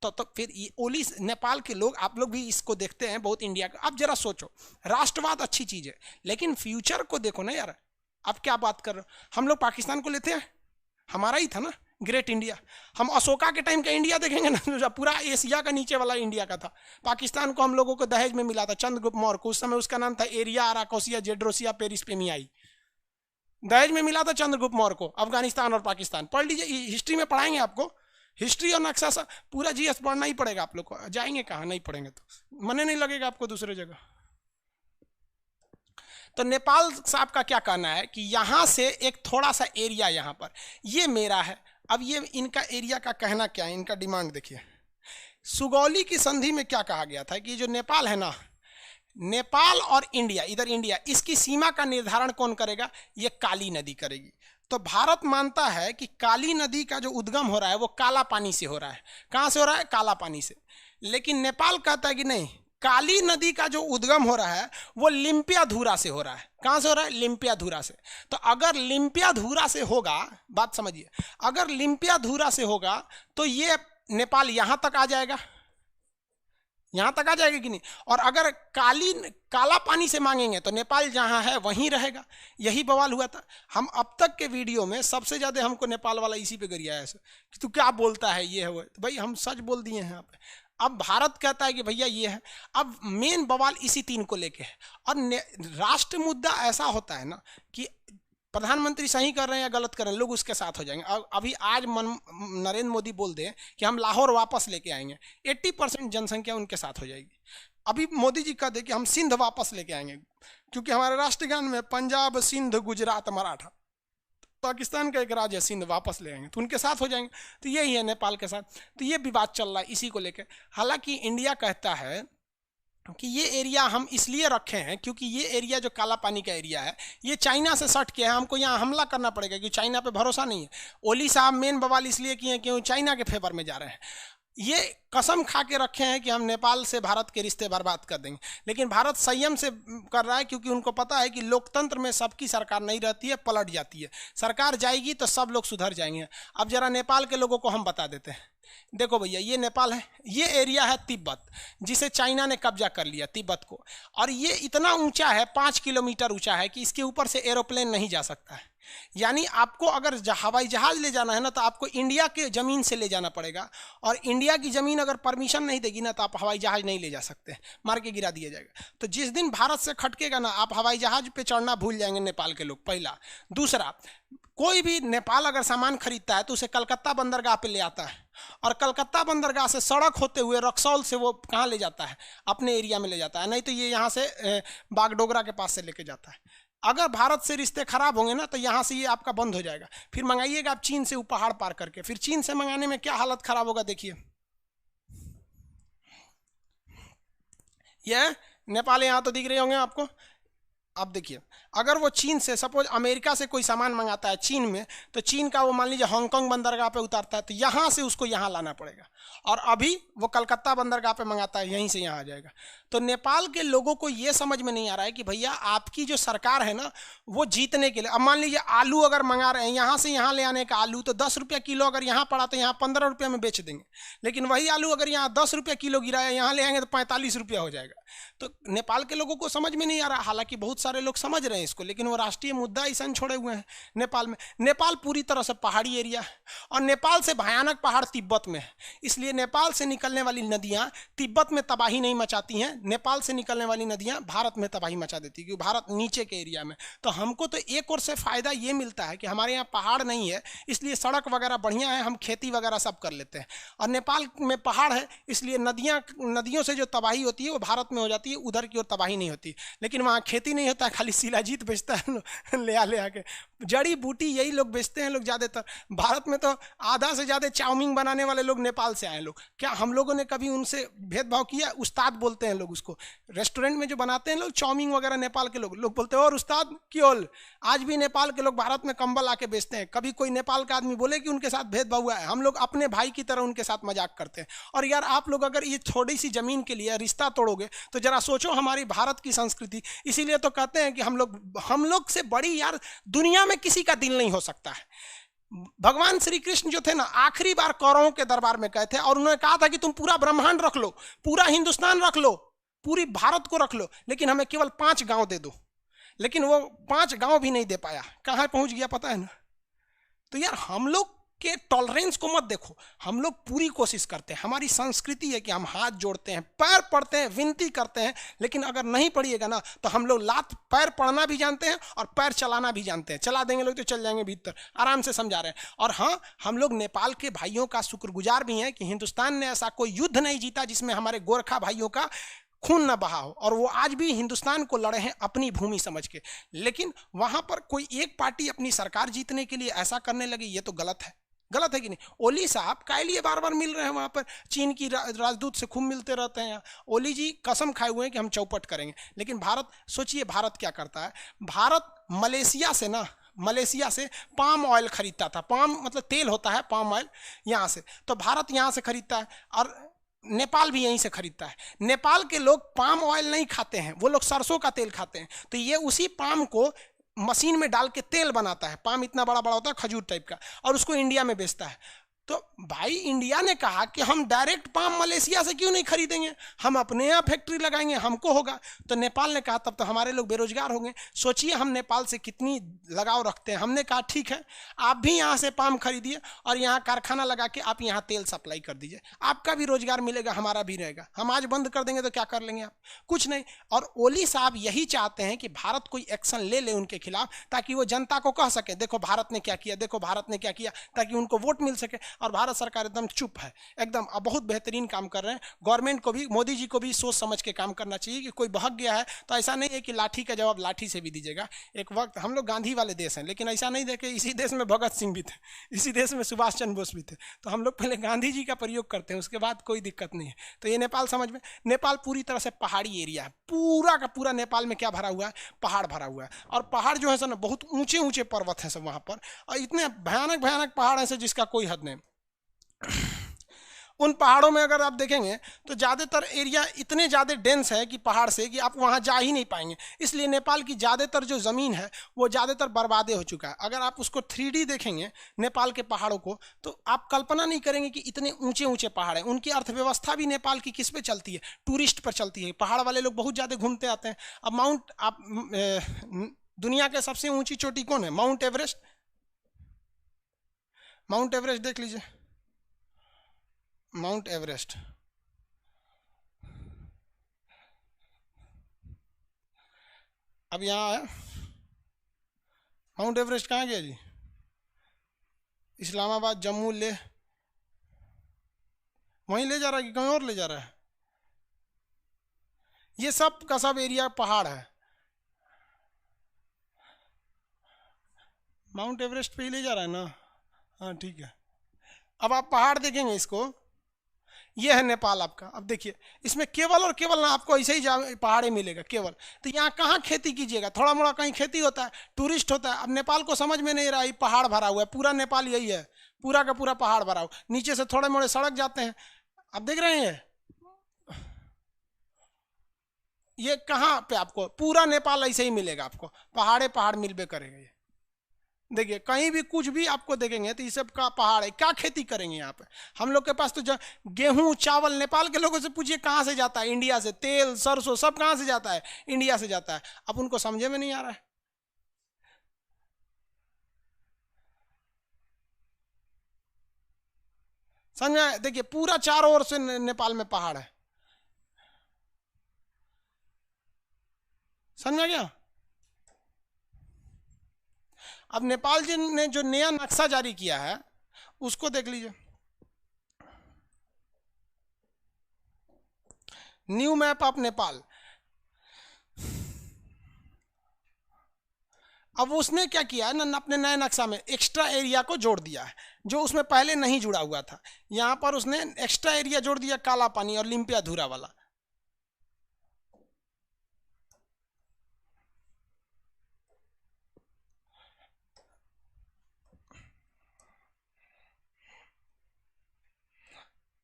तो फिर ये ओली नेपाल के लोग, आप लोग भी इसको देखते हैं बहुत इंडिया का। अब जरा सोचो, राष्ट्रवाद अच्छी चीज है लेकिन फ्यूचर को देखो ना यार। अब क्या बात कर रहे हो, हम लोग पाकिस्तान को लेते हैं, हमारा ही था ना ग्रेट इंडिया। हम अशोका के टाइम का इंडिया देखेंगे ना, जो पूरा एशिया का नीचे वाला इंडिया का था। पाकिस्तान को हम लोगों को दहेज में मिला था चंद्रगुप्त मौर्य को, उस समय उसका नाम था एरिया आराकोसिया जेड्रोसिया पेरिस्पेमियाई, दहेज में मिला था चंद्रगुप्त मौर्य को। अफगानिस्तान और पाकिस्तान पढ़ लीजिए, हिस्ट्री में पढ़ाएंगे आपको, हिस्ट्री और नक्शा सा पूरा जीएस पढ़ना ही पड़ेगा आप लोग को। जाएंगे कहाँ, नहीं पढ़ेंगे तो मन नहीं लगेगा आपको दूसरे जगह। तो नेपाल साहब का क्या कहना है कि यहाँ से एक थोड़ा सा एरिया यहाँ पर ये मेरा है। अब ये इनका एरिया का कहना क्या है, इनका डिमांड देखिए। सुगौली की संधि में क्या कहा गया था कि जो नेपाल है ना, नेपाल और इंडिया, इधर इंडिया, इसकी सीमा का निर्धारण कौन करेगा, ये काली नदी करेगी। तो भारत मानता है कि काली नदी का जो उद्गम हो रहा है वो काला पानी से हो रहा है। कहाँ से हो रहा है, काला पानी से। लेकिन नेपाल कहता है कि नहीं, काली नदी का जो उद्गम हो रहा है वो लिम्पियाधुरा से हो रहा है। कहाँ से हो रहा है, लिम्पियाधुरा से। तो अगर लिम्पियाधुरा से होगा, बात समझिए, अगर लिम्पियाधुरा से होगा तो ये नेपाल यहाँ तक आ जाएगा, यहाँ तक आ जाएगा कि नहीं। और अगर काला पानी से मांगेंगे तो नेपाल जहाँ है वहीं रहेगा। यही बवाल हुआ था। हम अब तक के वीडियो में सबसे ज़्यादा हमको नेपाल वाला इसी पे गरिया है कि तू क्या बोलता है, ये है वो। तो भाई हम सच बोल दिए हैं यहाँ पे। अब भारत कहता है कि भैया ये है। अब मेन बवाल इसी तीन को लेके है। और राष्ट्र मुद्दा ऐसा होता है ना कि प्रधानमंत्री सही कर रहे हैं या गलत कर रहे हैं, लोग उसके साथ हो जाएंगे। अभी आज नरेंद्र मोदी बोल दें कि हम लाहौर वापस लेके आएंगे, 80% जनसंख्या उनके साथ हो जाएगी। अभी मोदी जी कह दे कि हम सिंध वापस लेके आएंगे, क्योंकि हमारे राष्ट्रगान में पंजाब, सिंध, गुजरात, मराठा, पाकिस्तान का एक राज्य है सिंध, वापस ले आएंगे तो उनके साथ हो जाएंगे। तो यही है नेपाल के साथ। तो ये विवाद चल रहा है इसी को लेकर। हालांकि इंडिया कहता है कि ये एरिया हम इसलिए रखे हैं क्योंकि ये एरिया जो काला पानी का एरिया है ये चाइना से सट के है, हमको यहाँ हमला करना पड़ेगा क्योंकि चाइना पे भरोसा नहीं है। ओली साहब मेन बवाल इसलिए किए हैं क्यों चाइना के फेवर में जा रहे हैं। ये कसम खा के रखे हैं कि हम नेपाल से भारत के रिश्ते बर्बाद कर देंगे, लेकिन भारत संयम से कर रहा है क्योंकि उनको पता है कि लोकतंत्र में सबकी सरकार नहीं रहती है, पलट जाती है। सरकार जाएगी तो सब लोग सुधर जाएंगे। अब जरा नेपाल के लोगों को हम बता देते हैं। देखो भैया, ये नेपाल है, ये एरिया है तिब्बत, जिसे चाइना ने कब्जा कर लिया तिब्बत को। और ये इतना ऊंचा है, 5 किलोमीटर ऊंचा है कि इसके ऊपर से एरोप्लेन नहीं जा सकता है। यानी आपको अगर हवाई जहाज ले जाना है ना तो आपको इंडिया के ज़मीन से ले जाना पड़ेगा, और इंडिया की ज़मीन अगर परमिशन नहीं देगी ना तो आप हवाई जहाज नहीं ले जा सकते, मार के गिरा दिया जाएगा। तो जिस दिन भारत से खटकेगा ना, आप हवाई जहाज पे चढ़ना भूल जाएंगे नेपाल के लोग, पहला। दूसरा, कोई भी नेपाल अगर सामान खरीदता है तो उसे कलकत्ता बंदरगाह पे ले आता है, और कलकत्ता बंदरगाह से सड़क होते हुए रक्सौल से वो कहाँ ले जाता है, अपने एरिया में ले जाता है। नहीं तो ये यहाँ से बागडोगरा के पास से लेके जाता है। अगर भारत से रिश्ते खराब होंगे ना तो यहाँ से ये आपका बंद हो जाएगा। फिर मंगाइएगा आप चीन से वो पहाड़ पार करके, फिर चीन से मंगाने में क्या हालत खराब होगा देखिए। ये नेपाल यहाँ तो दिख रहे होंगे आपको। अब देखिए, अगर वो चीन से, सपोज अमेरिका से कोई सामान मंगाता है चीन में, तो चीन का वो मान लीजिए हांगकांग बंदरगाह पे उतारता है तो यहाँ से उसको यहाँ लाना पड़ेगा। और अभी वो कलकत्ता बंदरगाह पे मंगाता है, यहीं से यहाँ आ जाएगा। तो नेपाल के लोगों को ये समझ में नहीं आ रहा है कि भैया आपकी जो सरकार है ना वो जीतने के लिए, अब मान लीजिए आलू अगर मंगा रहे हैं यहाँ से यहाँ ले आने का आलू, तो 10 रुपये किलो अगर यहाँ पड़ा तो यहाँ 15 रुपये में बेच देंगे। लेकिन वही आलू अगर यहाँ 10 रुपये किलो गिराया, यहाँ ले आएंगे तो 45 रुपया हो जाएगा। तो नेपाल के लोगों को समझ में नहीं आ रहा। हालांकि बहुत सारे लोग समझ रहे हैं इसको, लेकिन वो राष्ट्रीय मुद्दा ऐसा छोड़े हुए हैं नेपाल में। नेपाल पूरी तरह से पहाड़ी एरिया है, और नेपाल से भयानक पहाड़ तिब्बत में है। इसलिए नेपाल से निकलने वाली नदियाँ तिब्बत में तबाही नहीं मचाती हैं, नेपाल से निकलने वाली नदियाँ भारत में तबाही मचा देती है, क्योंकि भारत नीचे के एरिया में। तो हमको तो एक और से फ़ायदा ये मिलता है कि हमारे यहाँ पहाड़ नहीं है, इसलिए सड़क वगैरह बढ़िया है, हम खेती वगैरह सब कर लेते हैं। और नेपाल में पहाड़ है, इसलिए नदियों से जो तबाही होती है वो भारत में हो जाती है, उधर की ओर तबाही नहीं होती। लेकिन वहाँ खेती नहीं होता है, खाली शिलाजीत बेचता है ले आके, जड़ी बूटी यही लोग बेचते हैं लोग ज़्यादातर। भारत में तो आधा से ज़्यादा चाउमीन बनाने वाले लोग नेपाल से आए लोग। क्या हम लोगों ने कभी उनसे भेदभाव किया? उस्ताद बोलते हैं लोग उसको, रेस्टोरेंट में जो बनाते हैं लोग चाउमीन वगैरह नेपाल के लोग बोलते हैं और उस्ताद क्यों। आज भी नेपाल के लोग भारत में कंबल आके बेचते हैं। कभी कोई नेपाल का आदमी बोले कि उनके साथ भेदभाव हुआ है, हम लोग अपने भाई की तरह उनके साथ मजाक करते हैं। और यार आप लोग अगर ये थोड़ी सी जमीन के लिए रिश्ता तोड़ोगे तो जरा सोचो हमारी भारत की संस्कृति। इसीलिए तो कहते हैं कि हम लोग से बड़ी यार दुनिया में किसी का दिल नहीं हो सकता है। भगवान श्री कृष्ण जो थे ना, आखिरी बार कौरवों के दरबार में गए थे और उन्होंने कहा था कि तुम पूरा ब्रह्मांड रख लो, पूरा हिंदुस्तान रख लो, पूरी भारत को रख लो, लेकिन हमें केवल 5 गांव दे दो। लेकिन वो 5 गांव भी नहीं दे पाया। कहाँ पहुंच गया पता है ना। तो यार हम लोग के टॉलरेंस को मत देखो, हम लोग पूरी कोशिश करते हैं। हमारी संस्कृति है कि हम हाथ जोड़ते हैं, पैर पड़ते हैं, विनती करते हैं। लेकिन अगर नहीं पड़िएगा ना तो हम लोग लात पैर पड़ना भी जानते हैं और पैर चलाना भी जानते हैं। चला देंगे लोग तो चल जाएंगे भीतर, आराम से समझा रहे हैं। और हाँ, हम लोग नेपाल के भाइयों का शुक्रगुजार भी हैं कि हिंदुस्तान ने ऐसा कोई युद्ध नहीं जीता जिसमें हमारे गोरखा भाइयों का खून न बहा हो, और वो आज भी हिंदुस्तान को लड़े हैं अपनी भूमि समझ के। लेकिन वहां पर कोई एक पार्टी अपनी सरकार जीतने के लिए ऐसा करने लगी, ये तो गलत है। गलत है कि नहीं? ओली साहब काय लिए बार बार मिल रहे हैं वहां पर? चीन की राजदूत से खूब मिलते रहते हैं। ओली जी कसम खाए हुए हैं कि हम चौपट करेंगे। लेकिन भारत, सोचिए भारत क्या करता है। भारत मलेशिया से पाम ऑयल खरीदता था। पाम मतलब तेल होता है, पाम ऑयल यहाँ से। तो भारत यहाँ से खरीदता है और नेपाल भी यहीं से खरीदता है। नेपाल के लोग पाम ऑयल नहीं खाते हैं, वो लोग सरसों का तेल खाते हैं। तो ये उसी पाम को मशीन में डाल के तेल बनाता है। पाम इतना बड़ा बड़ा होता है, खजूर टाइप का, और उसको इंडिया में बेचता है। तो भाई इंडिया ने कहा कि हम डायरेक्ट पाम मलेशिया से क्यों नहीं खरीदेंगे, हम अपने यहाँ फैक्ट्री लगाएंगे, हमको होगा। तो नेपाल ने कहा तब तो हमारे लोग बेरोजगार होंगे। सोचिए हम नेपाल से कितनी लगाव रखते हैं। हमने कहा ठीक है, आप भी यहाँ से पाम खरीदिए और यहाँ कारखाना लगा के आप यहाँ तेल सप्लाई कर दीजिए, आपका भी रोजगार मिलेगा, हमारा भी रहेगा। हम आज बंद कर देंगे तो क्या कर लेंगे आप? कुछ नहीं। और ओली साहब यही चाहते हैं कि भारत कोई एक्शन ले ले उनके खिलाफ, ताकि वो जनता को कह सके देखो भारत ने क्या किया, देखो भारत ने क्या किया, ताकि उनको वोट मिल सके। और भारत सरकार एकदम चुप है, एकदम बहुत बेहतरीन काम कर रहे हैं। गवर्नमेंट को भी, मोदी जी को भी सोच समझ के काम करना चाहिए कि कोई बहक गया है तो ऐसा नहीं है कि लाठी का जवाब लाठी से भी दीजिएगा। एक वक्त हम लोग गांधी वाले देश हैं, लेकिन ऐसा नहीं देखे, इसी देश में भगत सिंह भी थे, इसी देश में सुभाष चंद्र बोस भी थे। तो हम लोग पहले गांधी जी का प्रयोग करते हैं, उसके बाद कोई दिक्कत नहीं है। तो ये नेपाल समझ में, नेपाल पूरी तरह से पहाड़ी एरिया है। पूरा का पूरा नेपाल में क्या भरा हुआ है? पहाड़ भरा हुआ है। और पहाड़ जो है सर ना, बहुत ऊंचे ऊंचे पर्वत हैं सब वहाँ पर, और इतने भयानक भयानक पहाड़ हैं जिसका कोई हद नहीं। उन पहाड़ों में अगर आप देखेंगे तो ज़्यादातर एरिया इतने ज़्यादा डेंस है कि पहाड़ से, कि आप वहाँ जा ही नहीं पाएंगे। इसलिए नेपाल की ज़्यादातर जो ज़मीन है वो ज़्यादातर बर्बादे हो चुका है। अगर आप उसको 3D देखेंगे नेपाल के पहाड़ों को, तो आप कल्पना नहीं करेंगे कि इतने ऊंचे ऊंचे पहाड़ हैं। उनकी अर्थव्यवस्था भी नेपाल की किस पे चलती है? टूरिस्ट पर चलती है। पहाड़ वाले लोग बहुत ज़्यादा घूमते आते हैं। अब दुनिया के सबसे ऊँची चोटी कौन है? Mount Everest. माउंट एवरेस्ट देख लीजिए, माउंट एवरेस्ट। अब यहाँ है माउंट एवरेस्ट। कहाँ गया जी? इस्लामाबाद, जम्मू, ले वहीं ले जा रहा है कि कहीं और ले जा रहा है? ये सब का सब एरिया पहाड़ है। माउंट एवरेस्ट पे ही ले जा रहा है ना? हाँ ठीक है। अब आप पहाड़ देखेंगे इसको, ये है नेपाल आपका। अब देखिए इसमें केवल और केवल ना आपको ऐसे ही पहाड़ी मिलेगा केवल। तो यहाँ कहाँ खेती कीजिएगा? थोड़ा मोड़ा कहीं खेती होता है, टूरिस्ट होता है। अब नेपाल को समझ में नहीं रहा, ये पहाड़ भरा हुआ है, पूरा नेपाल यही है, पूरा का पूरा पहाड़ भरा हुआ। नीचे से थोड़े मोड़े सड़क जाते हैं, आप देख रहे हैं ये कहाँ पे आपको पूरा नेपाल ऐसे ही मिलेगा, आपको पहाड़े पहाड़ मिलबे करेगा। ये देखिए कहीं भी कुछ भी आपको देखेंगे तो ये सब का पहाड़ है। क्या खेती करेंगे यहाँ पे? हम लोग के पास तो गेहूं चावल, नेपाल के लोगों से पूछिए कहाँ से जाता है? इंडिया से। तेल सरसों सब कहाँ से जाता है? इंडिया से जाता है। अब उनको समझे में नहीं आ रहा है। समझ में? देखिए पूरा चारों ओर से नेपाल में पहाड़ है। समझा क्या? अब नेपाल जी ने जो नया नक्शा जारी किया है उसको देख लीजिए। New map of Nepal. अब उसने क्या किया है ना, अपने नए नक्शा में एक्स्ट्रा एरिया को जोड़ दिया है जो उसमें पहले नहीं जुड़ा हुआ था। यहाँ पर उसने एक्स्ट्रा एरिया जोड़ दिया, काला पानी और लिम्पिया धुरा वाला।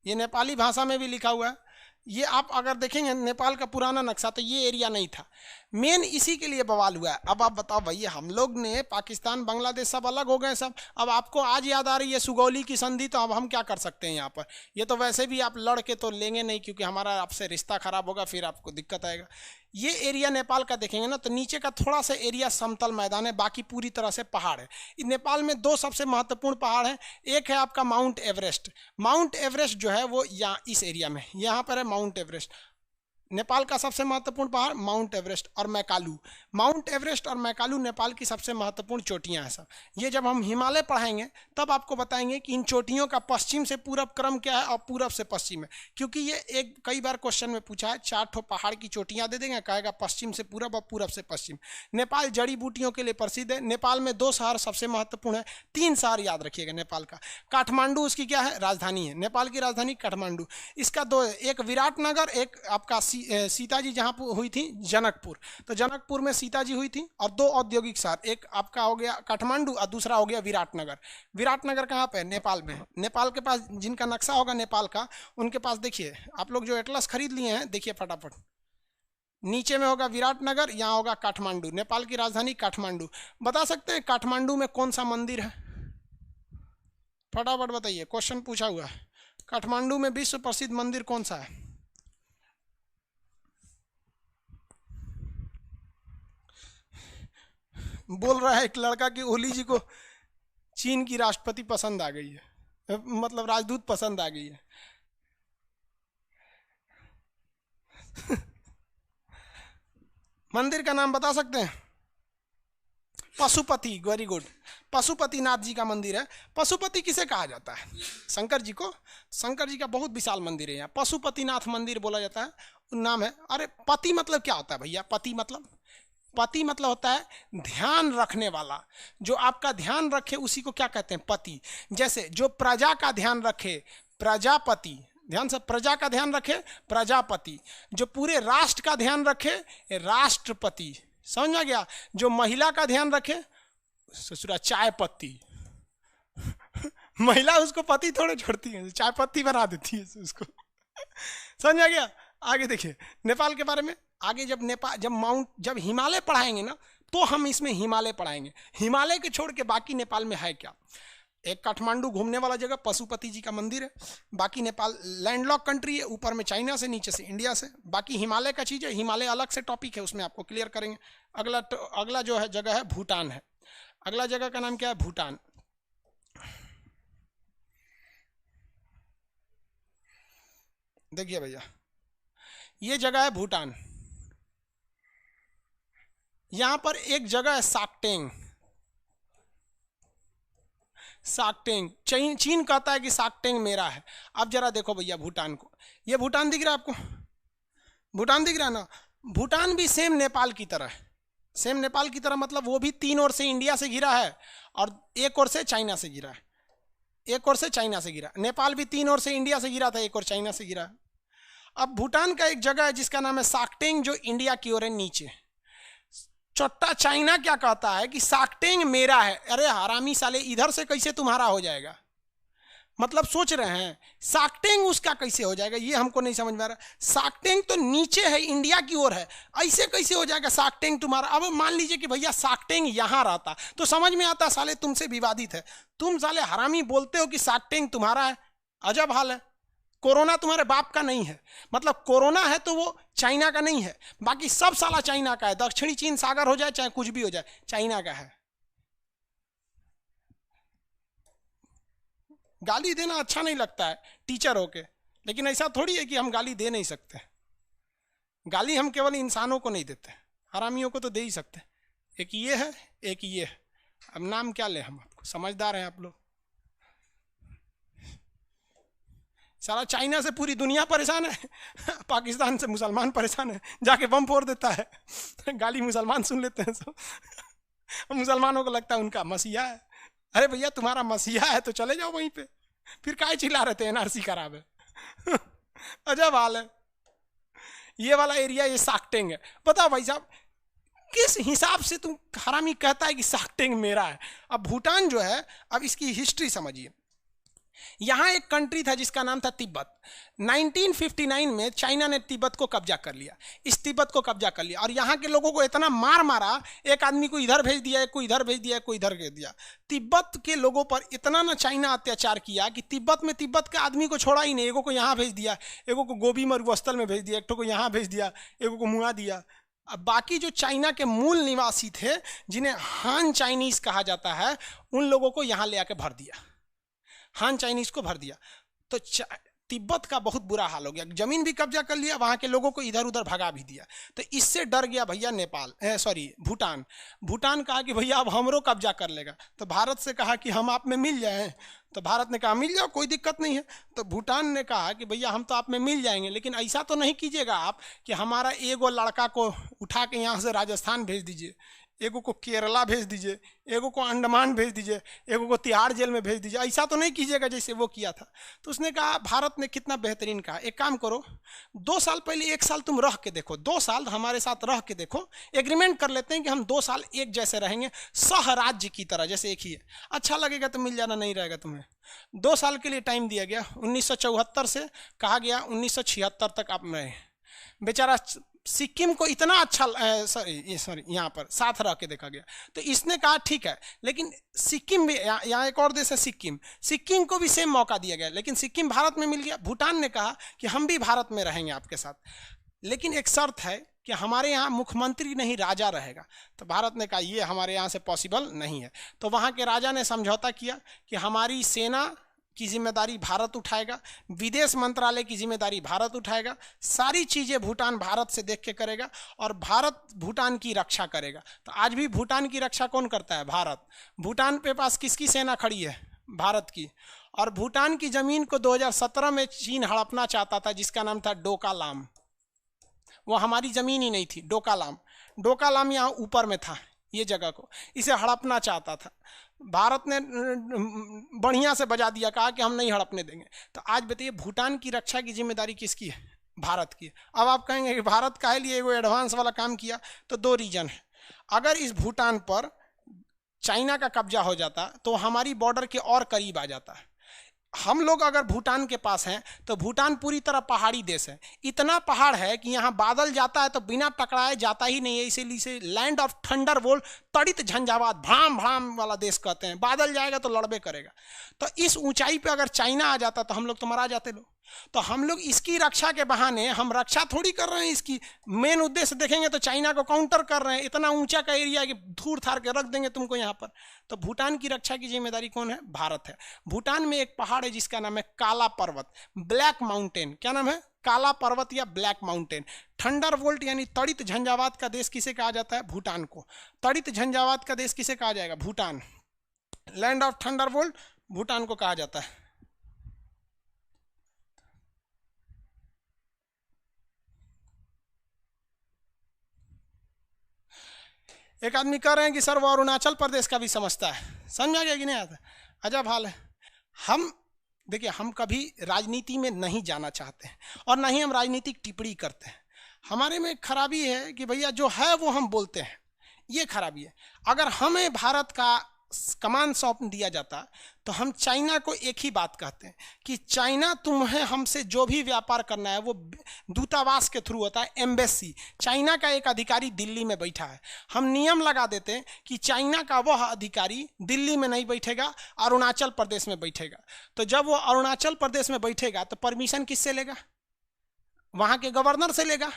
ये नेपाली भाषा में भी लिखा हुआ है। ये आप अगर देखेंगे नेपाल का पुराना नक्शा तो ये एरिया नहीं था। मेन इसी के लिए बवाल हुआ है। अब आप बताओ भैया, हम लोग ने पाकिस्तान बांग्लादेश सब अलग हो गए सब। अब आपको आज याद आ रही है सुगौली की संधि, तो अब हम क्या कर सकते हैं यहाँ पर? ये तो वैसे भी आप लड़ के तो लेंगे नहीं, क्योंकि हमारा आपसे रिश्ता खराब होगा, फिर आपको दिक्कत आएगा। ये एरिया नेपाल का देखेंगे ना तो नीचे का थोड़ा सा एरिया समतल मैदान है, बाकी पूरी तरह से पहाड़ है। नेपाल में दो सबसे महत्वपूर्ण पहाड़ हैं। एक है आपका माउंट एवरेस्ट। माउंट एवरेस्ट जो है वो यहाँ इस एरिया में, यहाँ पर है माउंट एवरेस्ट। नेपाल का सबसे महत्वपूर्ण पहाड़ माउंट एवरेस्ट और मैकालू। माउंट एवरेस्ट और मैकालू नेपाल की सबसे महत्वपूर्ण चोटियां हैं सब। ये जब हम हिमालय पढ़ाएंगे तब आपको बताएंगे कि इन चोटियों का पश्चिम से पूरब क्रम क्या है और पूरब से पश्चिम है। क्योंकि ये एक कई बार क्वेश्चन में पूछा है, 4 ठो पहाड़ की चोटियां दे देंगे, कहेगा पश्चिम से पूरब और पूरब से पश्चिम। नेपाल जड़ी बूटियों के लिए प्रसिद्ध है। नेपाल में 2 शहर सबसे महत्वपूर्ण है, 3 शहर याद रखिएगा नेपाल का। काठमांडू उसकी क्या है, राजधानी है। नेपाल की राजधानी काठमांडू। इसका 2 है, एक विराटनगर, एक आपका सीता जी जहाँ हुई थी जनकपुर, तो जनकपुर में सीता जी हुई थी। और 2 औद्योगिक शहर, एक आपका हो गया काठमांडू और दूसरा हो गया विराटनगर। विराटनगर कहाँ पे है? नेपाल में। नेपाल के पास जिनका नक्शा होगा नेपाल का, उनके पास देखिए, आप लोग जो एटलस खरीद लिए हैं देखिए फटाफट, नीचे में होगा विराटनगर, यहाँ होगा काठमांडू। नेपाल की राजधानी काठमांडू। बता सकते हैं काठमांडू में कौन सा मंदिर है? फटाफट बताइए, क्वेश्चन पूछा हुआ है। काठमांडू में विश्व प्रसिद्ध मंदिर कौन सा है? बोल रहा है एक लड़का कि ओली जी को चीन की राष्ट्रपति पसंद आ गई है, मतलब राजदूत पसंद आ गई है। मंदिर का नाम बता सकते हैं? Pashupati, very good. पशुपतिनाथ जी का मंदिर है। पशुपति किसे कहा जाता है? शंकर जी को। शंकर जी का बहुत विशाल मंदिर है यहाँ, पशुपतिनाथ मंदिर बोला जाता है, नाम है। अरे पति मतलब क्या होता है भैया? पति मतलब होता है ध्यान रखने वाला। जो आपका ध्यान रखे उसी को क्या कहते हैं? पति। जैसे जो प्रजा का ध्यान रखे, प्रजापति। ध्यान से, प्रजा का ध्यान रखे प्रजापति। जो पूरे राष्ट्र का ध्यान रखे राष्ट्रपति। समझ में गया? जो महिला का ध्यान रखे ससुरा चाय पत्ती। महिला उसको पति थोड़े छोड़ती है, चाय पत्ती बना देती है उसको। समझ में गया? आगे देखिए नेपाल के बारे में। आगे जब हिमालय पढ़ाएंगे ना तो हम इसमें हिमालय पढ़ाएंगे। हिमालय के छोड़ के बाकी नेपाल में है क्या? एक काठमांडू घूमने वाला जगह, पशुपति जी का मंदिर है। बाकी नेपाल लैंडलॉक कंट्री है, ऊपर में चाइना से, नीचे से इंडिया से। बाकी हिमालय का चीज़ है, हिमालय अलग से टॉपिक है, उसमें आपको क्लियर करेंगे। अगला जो है जगह है भूटान है। अगला जगह का नाम क्या है? भूटान। देखिए भैया, ये जगह है भूटान। यहां पर एक जगह है साकटेंग। चीन कहता है कि साकटेंग मेरा है। अब जरा देखो भैया भूटान को, ये भूटान दिख रहा है आपको? भूटान दिख रहा है ना? भूटान भी सेम नेपाल की तरह है। सेम नेपाल की तरह मतलब वो भी 3 ओर से इंडिया से घिरा है और 1 ओर से चाइना से घिरा है। 1 ओर से चाइना से घिरा। नेपाल भी 3 ओर से इंडिया से घिरा था, 1 ओर चाइना से घिरा। अब भूटान का एक जगह है जिसका नाम है साकटेंग, जो इंडिया की ओर है नीचे। चोट्टा चाइना क्या कहता है कि साकटेंग मेरा है। अरे हरामी साले, इधर से कैसे तुम्हारा हो जाएगा? मतलब सोच रहे हैं साकटेंग उसका कैसे हो जाएगा, ये हमको नहीं समझ में आ रहा। साकटेंग तो नीचे है, इंडिया की ओर है, ऐसे कैसे हो जाएगा साकटेंग तुम्हारा? अब मान लीजिए कि भैया साकटेंग यहां रहता तो समझ में आता, साले तुमसे विवादित है। तुम साले हरामी बोलते हो कि साकटेंग तुम्हारा है। अजब हाल है। कोरोना तुम्हारे बाप का नहीं है, मतलब कोरोना है तो वो चाइना का नहीं है, बाकी सब साला चाइना का है। दक्षिणी चीन सागर हो जाए चाहे कुछ भी हो जाए, चाइना का है। गाली देना अच्छा नहीं लगता है टीचर होके, लेकिन ऐसा थोड़ी है कि हम गाली दे नहीं सकते। गाली हम केवल इंसानों को नहीं देते, हरामियों को तो दे ही सकते। एक ये है, एक ये है। अब नाम क्या ले हम आपको? समझदार हैं आप लोग। सारा चाइना से पूरी दुनिया परेशान है, पाकिस्तान से मुसलमान परेशान है, जाके बम फोड़ देता है। गाली मुसलमान सुन लेते हैं सब। मुसलमानों को लगता है उनका मसीहा है। अरे भैया तुम्हारा मसीहा है तो चले जाओ वहीं पे, फिर काहे चिल्ला रहे थे एनआरसी खराब है। अजब हाल है। ये वाला एरिया ये साकटेंग है। बताओ भाई साहब किस हिसाब से तुम हरामी कहता है कि साकटेंग मेरा है। अब भूटान जो है, अब इसकी हिस्ट्री समझिए। यहां एक कंट्री था जिसका नाम था तिब्बत। 1959 में चाइना ने तिब्बत को कब्जा कर लिया। इस तिब्बत को कब्जा कर लिया और यहाँ के लोगों को इतना मार मारा, एक आदमी को इधर भेज दिया, एक को इधर भेज दिया, एक को इधर भेज दिया। तिब्बत के लोगों पर इतना ना चाइना अत्याचार किया कि तिब्बत में तिब्बत के आदमी को छोड़ा ही नहीं। एगो को यहाँ भेज दिया, एगो को गोभी मरुस्थल में भेज दिया, एक को यहाँ भेज दिया, एगो को मुआ दिया। अब बाकी जो चाइना के मूल निवासी थे जिन्हें हान चाइनीज कहा जाता है, उन लोगों को यहाँ ले आके भर दिया, हान चाइनीज को भर दिया। तो तिब्बत का बहुत बुरा हाल हो गया, जमीन भी कब्जा कर लिया, वहां के लोगों को इधर उधर भगा भी दिया। तो इससे डर गया भैया भूटान। भूटान कहा कि भैया अब हमरो कब्जा कर लेगा। तो भारत से कहा कि हम आप में मिल जाएं। तो भारत ने कहा मिल जाओ, कोई दिक्कत नहीं है। तो भूटान ने कहा कि भैया हम तो आप में मिल जाएंगे, लेकिन ऐसा तो नहीं कीजिएगा आप कि हमारा एगो लड़का को उठा के यहाँ से राजस्थान भेज दीजिए, एगो को केरला भेज दीजिए, एगो को अंडमान भेज दीजिए, एगो को तिहाड़ जेल में भेज दीजिए। ऐसा तो नहीं कीजिएगा जैसे वो किया था। तो उसने कहा, भारत ने कितना बेहतरीन कहा, एक काम करो 2 साल पहले 1 साल तुम रह के देखो, 2 साल हमारे साथ रह के देखो, एग्रीमेंट कर लेते हैं कि हम 2 साल एक जैसे रहेंगे, सह राज्य की तरह, जैसे एक ही है। अच्छा लगेगा तो मिल जाना, नहीं रहेगा तुम्हें। 2 साल के लिए टाइम दिया गया। 1974 से कहा गया 1976 तक आप रहे। बेचारा सिक्किम को इतना अच्छा सॉरी यहाँ पर साथ रह के देखा गया। तो इसने कहा ठीक है, लेकिन सिक्किम भी, यहाँ एक और देश है सिक्किम को भी सेम मौका दिया गया, लेकिन सिक्किम भारत में मिल गया। भूटान ने कहा कि हम भी भारत में रहेंगे आपके साथ, लेकिन एक शर्त है कि हमारे यहाँ मुख्यमंत्री नहीं राजा रहेगा। तो भारत ने कहा ये हमारे यहाँ से पॉसिबल नहीं है। तो वहाँ के राजा ने समझौता किया कि हमारी सेना की जिम्मेदारी भारत उठाएगा, विदेश मंत्रालय की जिम्मेदारी भारत उठाएगा, सारी चीज़ें भूटान भारत से देख के करेगा और भारत भूटान की रक्षा करेगा। तो आज भी भूटान की रक्षा कौन करता है? भारत। भूटान पे पास किसकी सेना खड़ी है? भारत की। और भूटान की ज़मीन को 2017 में चीन हड़पना चाहता था, जिसका नाम था डोकालाम। वो हमारी ज़मीन ही नहीं थी, डोकालाम यहाँ ऊपर में था, ये जगह को इसे हड़पना चाहता था। भारत ने बढ़िया से बजा दिया, कहा कि हम नहीं हड़पने देंगे। तो आज बताइए भूटान की रक्षा की जिम्मेदारी किसकी है? भारत की। अब आप कहेंगे कि भारत काहे लिए वो एडवांस वाला काम किया? तो 2 रीजन है। अगर इस भूटान पर चाइना का कब्जा हो जाता तो हमारी बॉर्डर के और करीब आ जाता है। हम लोग अगर भूटान के पास हैं तो भूटान पूरी तरह पहाड़ी देश है, इतना पहाड़ है कि यहाँ बादल जाता है तो बिना टकराए जाता ही नहीं है, इसीलिए इसे लैंड ऑफ थंडरबोल्ट, तड़ित झंझावात, भ्राम भ्राम वाला देश कहते हैं। बादल जाएगा तो लड़बे करेगा। तो इस ऊंचाई पे अगर चाइना आ जाता तो हम लोग तो मरा जाते लोग। तो हम लोग इसकी रक्षा के बहाने, हम रक्षा थोड़ी कर रहे हैं इसकी, मेन उद्देश्य देखेंगे तो चाइना को काउंटर कर रहे हैं। इतना ऊंचा का एरिया है कि धूर थार के रख देंगे तुमको यहाँ पर। तो भूटान की रक्षा की जिम्मेदारी कौन है? भारत है। भूटान में एक पहाड़ है जिसका नाम है काला पर्वत, ब्लैक माउंटेन। क्या नाम है? काला पर्वत या ब्लैक माउंटेन। थंडरबोल्ट यानी तड़ित झंझावात का देश किसे कहा जाता है? भूटान को। तड़ित झंझावात का देश किसे कहा जाएगा? Bhutan. Land of Thunderbolt Bhutan को कहा जाता है। एक आदमी कह रहे हैं कि सर वो अरुणाचल प्रदेश का भी समझता है। समझ आ गया कि नहीं आता? अजब हाल है। हम देखिए, हम कभी राजनीति में नहीं जाना चाहते हैं और ना ही हम राजनीतिक टिप्पणी करते हैं। हमारे में खराबी है कि भैया जो है वो हम बोलते हैं, ये खराबी है। अगर हमें भारत का कमान सौंप दिया जाता तो हम चाइना को एक ही बात कहते हैं कि चाइना तुम्हें हमसे जो भी व्यापार करना है वो दूतावास के थ्रू होता है, एम्बेसी। चाइना का एक अधिकारी दिल्ली में बैठा है, हम नियम लगा देते हैं कि चाइना का वह अधिकारी दिल्ली में नहीं बैठेगा, अरुणाचल प्रदेश में बैठेगा। तो जब वो अरुणाचल प्रदेश में बैठेगा तो परमिशन किससे लेगा? वहाँ के गवर्नर से लेगा।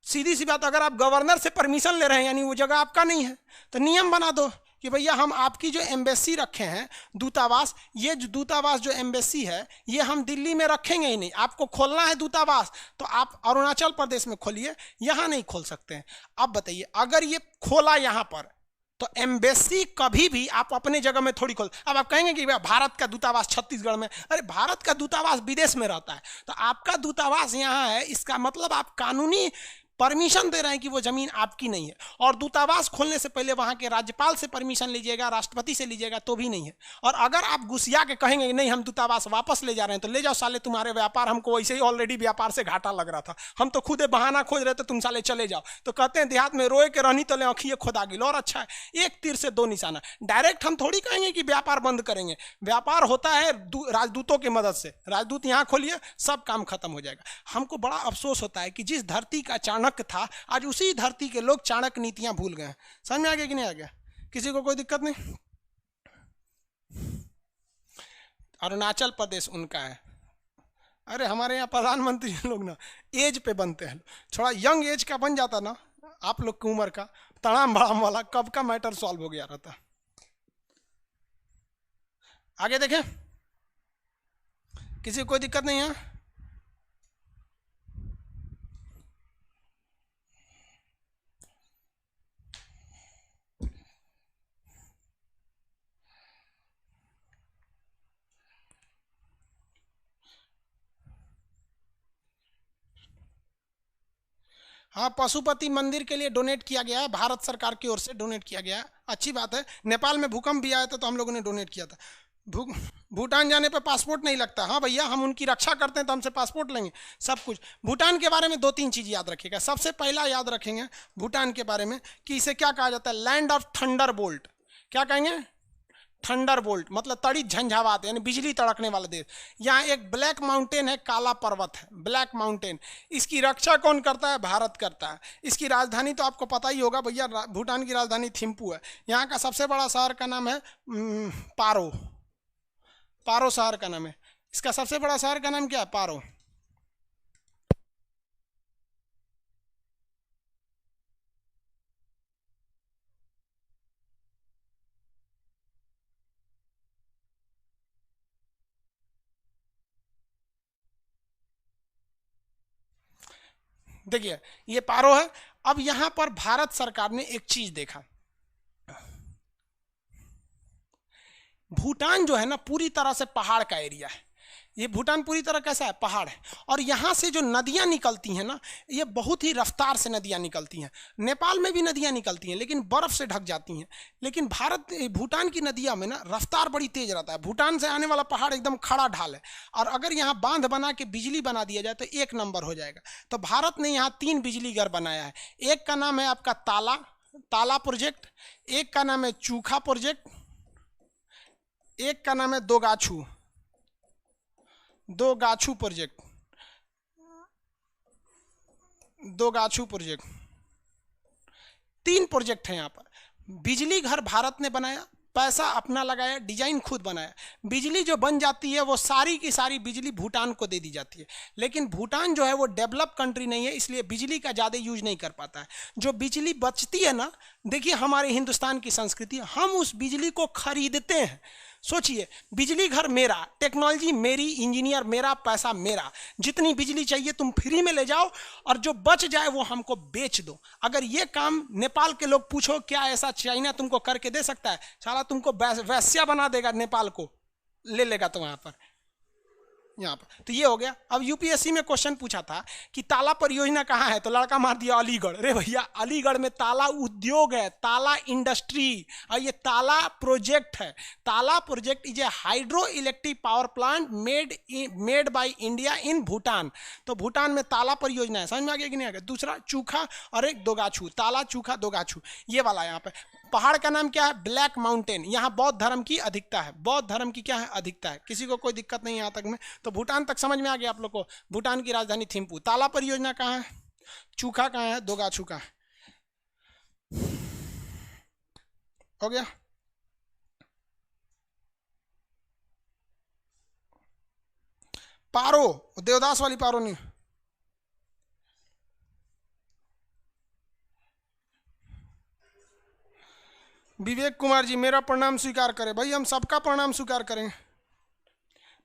सीधी सी बात, अगर आप गवर्नर से परमिशन ले रहे हैं यानी वो जगह आपका नहीं है, तो नियम बना दो कि भैया हम आपकी जो एम्बेसी रखे हैं, दूतावास, ये जो दूतावास जो एम्बेसी है ये हम दिल्ली में रखेंगे ही नहीं। आपको खोलना है दूतावास तो आप अरुणाचल प्रदेश में खोलिए, यहाँ नहीं खोल सकते हैं। अब बताइए, अगर ये खोला यहाँ पर तो एम्बेसी कभी भी आप अपने जगह में थोड़ी खोल। अब आप कहेंगे कि भैया भारत का दूतावास छत्तीसगढ़ में, अरे भारत का दूतावास विदेश में रहता है, तो आपका दूतावास यहाँ है, इसका मतलब आप कानूनी परमिशन दे रहे हैं कि वो जमीन आपकी नहीं है। और दूतावास खोलने से पहले वहां के राज्यपाल से परमिशन लीजिएगा, राष्ट्रपति से लीजिएगा, तो भी नहीं है। और अगर आप घुसिया के कहेंगे नहीं हम दूतावास वापस ले जा रहे हैं, तो ले जाओ साले, तुम्हारे व्यापार, हमको वैसे ही ऑलरेडी व्यापार से घाटा लग रहा था, हम तो खुद बहाना खोज रहे थे, तुम साले चले जाओ। तो कहते हैं देहात में रोए के रहनी तले आँखिए खुदा गिल। और अच्छा है, एक तीर से दो निशाना। डायरेक्ट हम थोड़ी कहेंगे कि व्यापार बंद करेंगे, व्यापार होता है राजदूतों की मदद से। राजदूत यहाँ खोलिए, सब काम खत्म हो जाएगा। हमको बड़ा अफसोस होता है कि जिस धरती का चाणक्य था, आज उसी धरती के लोग चाणक्य नीतियां भूल गए हैं। समझ में आ गया कि नहीं आ गया? किसी को कोई दिक्कत नहीं? अरुणाचल प्रदेश उनका है। अरे हमारे यहाँ प्रधानमंत्री लोग ना एज पे बनते हैं, थोड़ा यंग एज का बन जाता ना आप लोग की उम्र का, तड़ाम भड़ाम वाला, कब का मैटर सॉल्व हो गया रहता। आगे देखें, किसी को कोई दिक्कत नहीं है? हाँ, पशुपति मंदिर के लिए डोनेट किया गया है, भारत सरकार की ओर से डोनेट किया गया है, अच्छी बात है। नेपाल में भूकंप भी आया था तो हम लोगों ने डोनेट किया था। भूटान जाने पे पासपोर्ट नहीं लगता। हाँ भैया, हम उनकी रक्षा करते हैं तो हमसे पासपोर्ट लेंगे, सब कुछ। भूटान के बारे में दो तीन चीज़ याद रखिएगा। सबसे पहला याद रखेंगे भूटान के बारे में कि इसे क्या कहा जाता है, लैंड ऑफ थंडर बोल्ट। क्या कहेंगे? थंडर बोल्ट मतलब तड़ी झंझावात, यानी बिजली तड़कने वाला देश। यहाँ एक ब्लैक माउंटेन है, काला पर्वत है, ब्लैक माउंटेन। इसकी रक्षा कौन करता है? भारत करता है। इसकी राजधानी तो आपको पता ही होगा भैया, भूटान की राजधानी थिम्पू है। यहाँ का सबसे बड़ा शहर का नाम है पारो। पारो शहर का नाम है। इसका सबसे बड़ा शहर का नाम क्या है? पारो। देखिए ये पारो है। अब यहां पर भारत सरकार ने एक चीज देखा, भूटान जो है ना पूरी तरह से पहाड़ का एरिया है। ये भूटान पूरी तरह कैसा है? पहाड़ है। और यहाँ से जो नदियाँ निकलती हैं ना, ये बहुत ही रफ्तार से नदियाँ निकलती हैं। नेपाल में भी नदियाँ निकलती हैं लेकिन बर्फ़ से ढक जाती हैं। लेकिन भूटान की नदियाँ में ना रफ्तार बड़ी तेज़ रहता है। भूटान से आने वाला पहाड़ एकदम खड़ा ढाल है। और अगर यहाँ बांध बना के बिजली बना दिया जाए तो एक नंबर हो जाएगा। तो भारत ने यहाँ 3 बिजली घर बनाया है। एक का नाम है आपका ताला प्रोजेक्ट, एक का नाम है चूखा प्रोजेक्ट, एक का नाम है दो गाछू प्रोजेक्ट। दो गाछू प्रोजेक्ट, 3 प्रोजेक्ट है यहाँ पर। बिजली घर भारत ने बनाया, पैसा अपना लगाया, डिजाइन खुद बनाया। बिजली जो बन जाती है वो सारी की सारी बिजली भूटान को दे दी जाती है। लेकिन भूटान जो है वो डेवलप कंट्री नहीं है, इसलिए बिजली का ज़्यादा यूज नहीं कर पाता है। जो बिजली बचती है ना, देखिए हमारे हिंदुस्तान की संस्कृति, हम उस बिजली को खरीदते हैं। सोचिए, बिजली घर मेरा, टेक्नोलॉजी मेरी, इंजीनियर मेरा, पैसा मेरा। जितनी बिजली चाहिए तुम फ्री में ले जाओ और जो बच जाए वो हमको बेच दो। अगर ये काम नेपाल के लोग पूछो क्या ऐसा चाइना तुमको करके दे सकता है? साला तुमको वैश्या बना देगा, नेपाल को ले लेगा तो वहाँ पर, यहाँ पर। तो ये हो गया। अब यूपीएससी में क्वेश्चन पूछा था कि ताला परियोजना कहाँ है, तो लड़का मार दिया अलीगढ़। अरे भैया, अलीगढ़ में ताला उद्योग है, ताला इंडस्ट्री, और ये ताला प्रोजेक्ट है। ताला project is a hydro electric power plant made by India in Bhutan. तो भूटान में ताला परियोजना है। समझ में आ गया कि नहीं आ गया? दूसरा चूखा और एक दोगाछू, ताला चूखा दोगाछू, ये वाला यहाँ पे। पहाड़ का नाम क्या है? Black mountain. यहाँ बौद्ध धर्म की अधिकता है। बौद्ध धर्म की क्या है? अधिकता है। किसी को कोई दिक्कत नहीं यहाँ तक में? तो भूटान तक समझ में आ गया आप लोग को। भूटान की राजधानी थिम्पू। ताला परियोजना कहाँ है? चूखा कहाँ है? दोगाछू कहाँ है? हो गया। पारो, देवदास वाली पारो नहीं। विवेक कुमार जी मेरा प्रणाम स्वीकार करें। भाई हम सबका प्रणाम स्वीकार करें।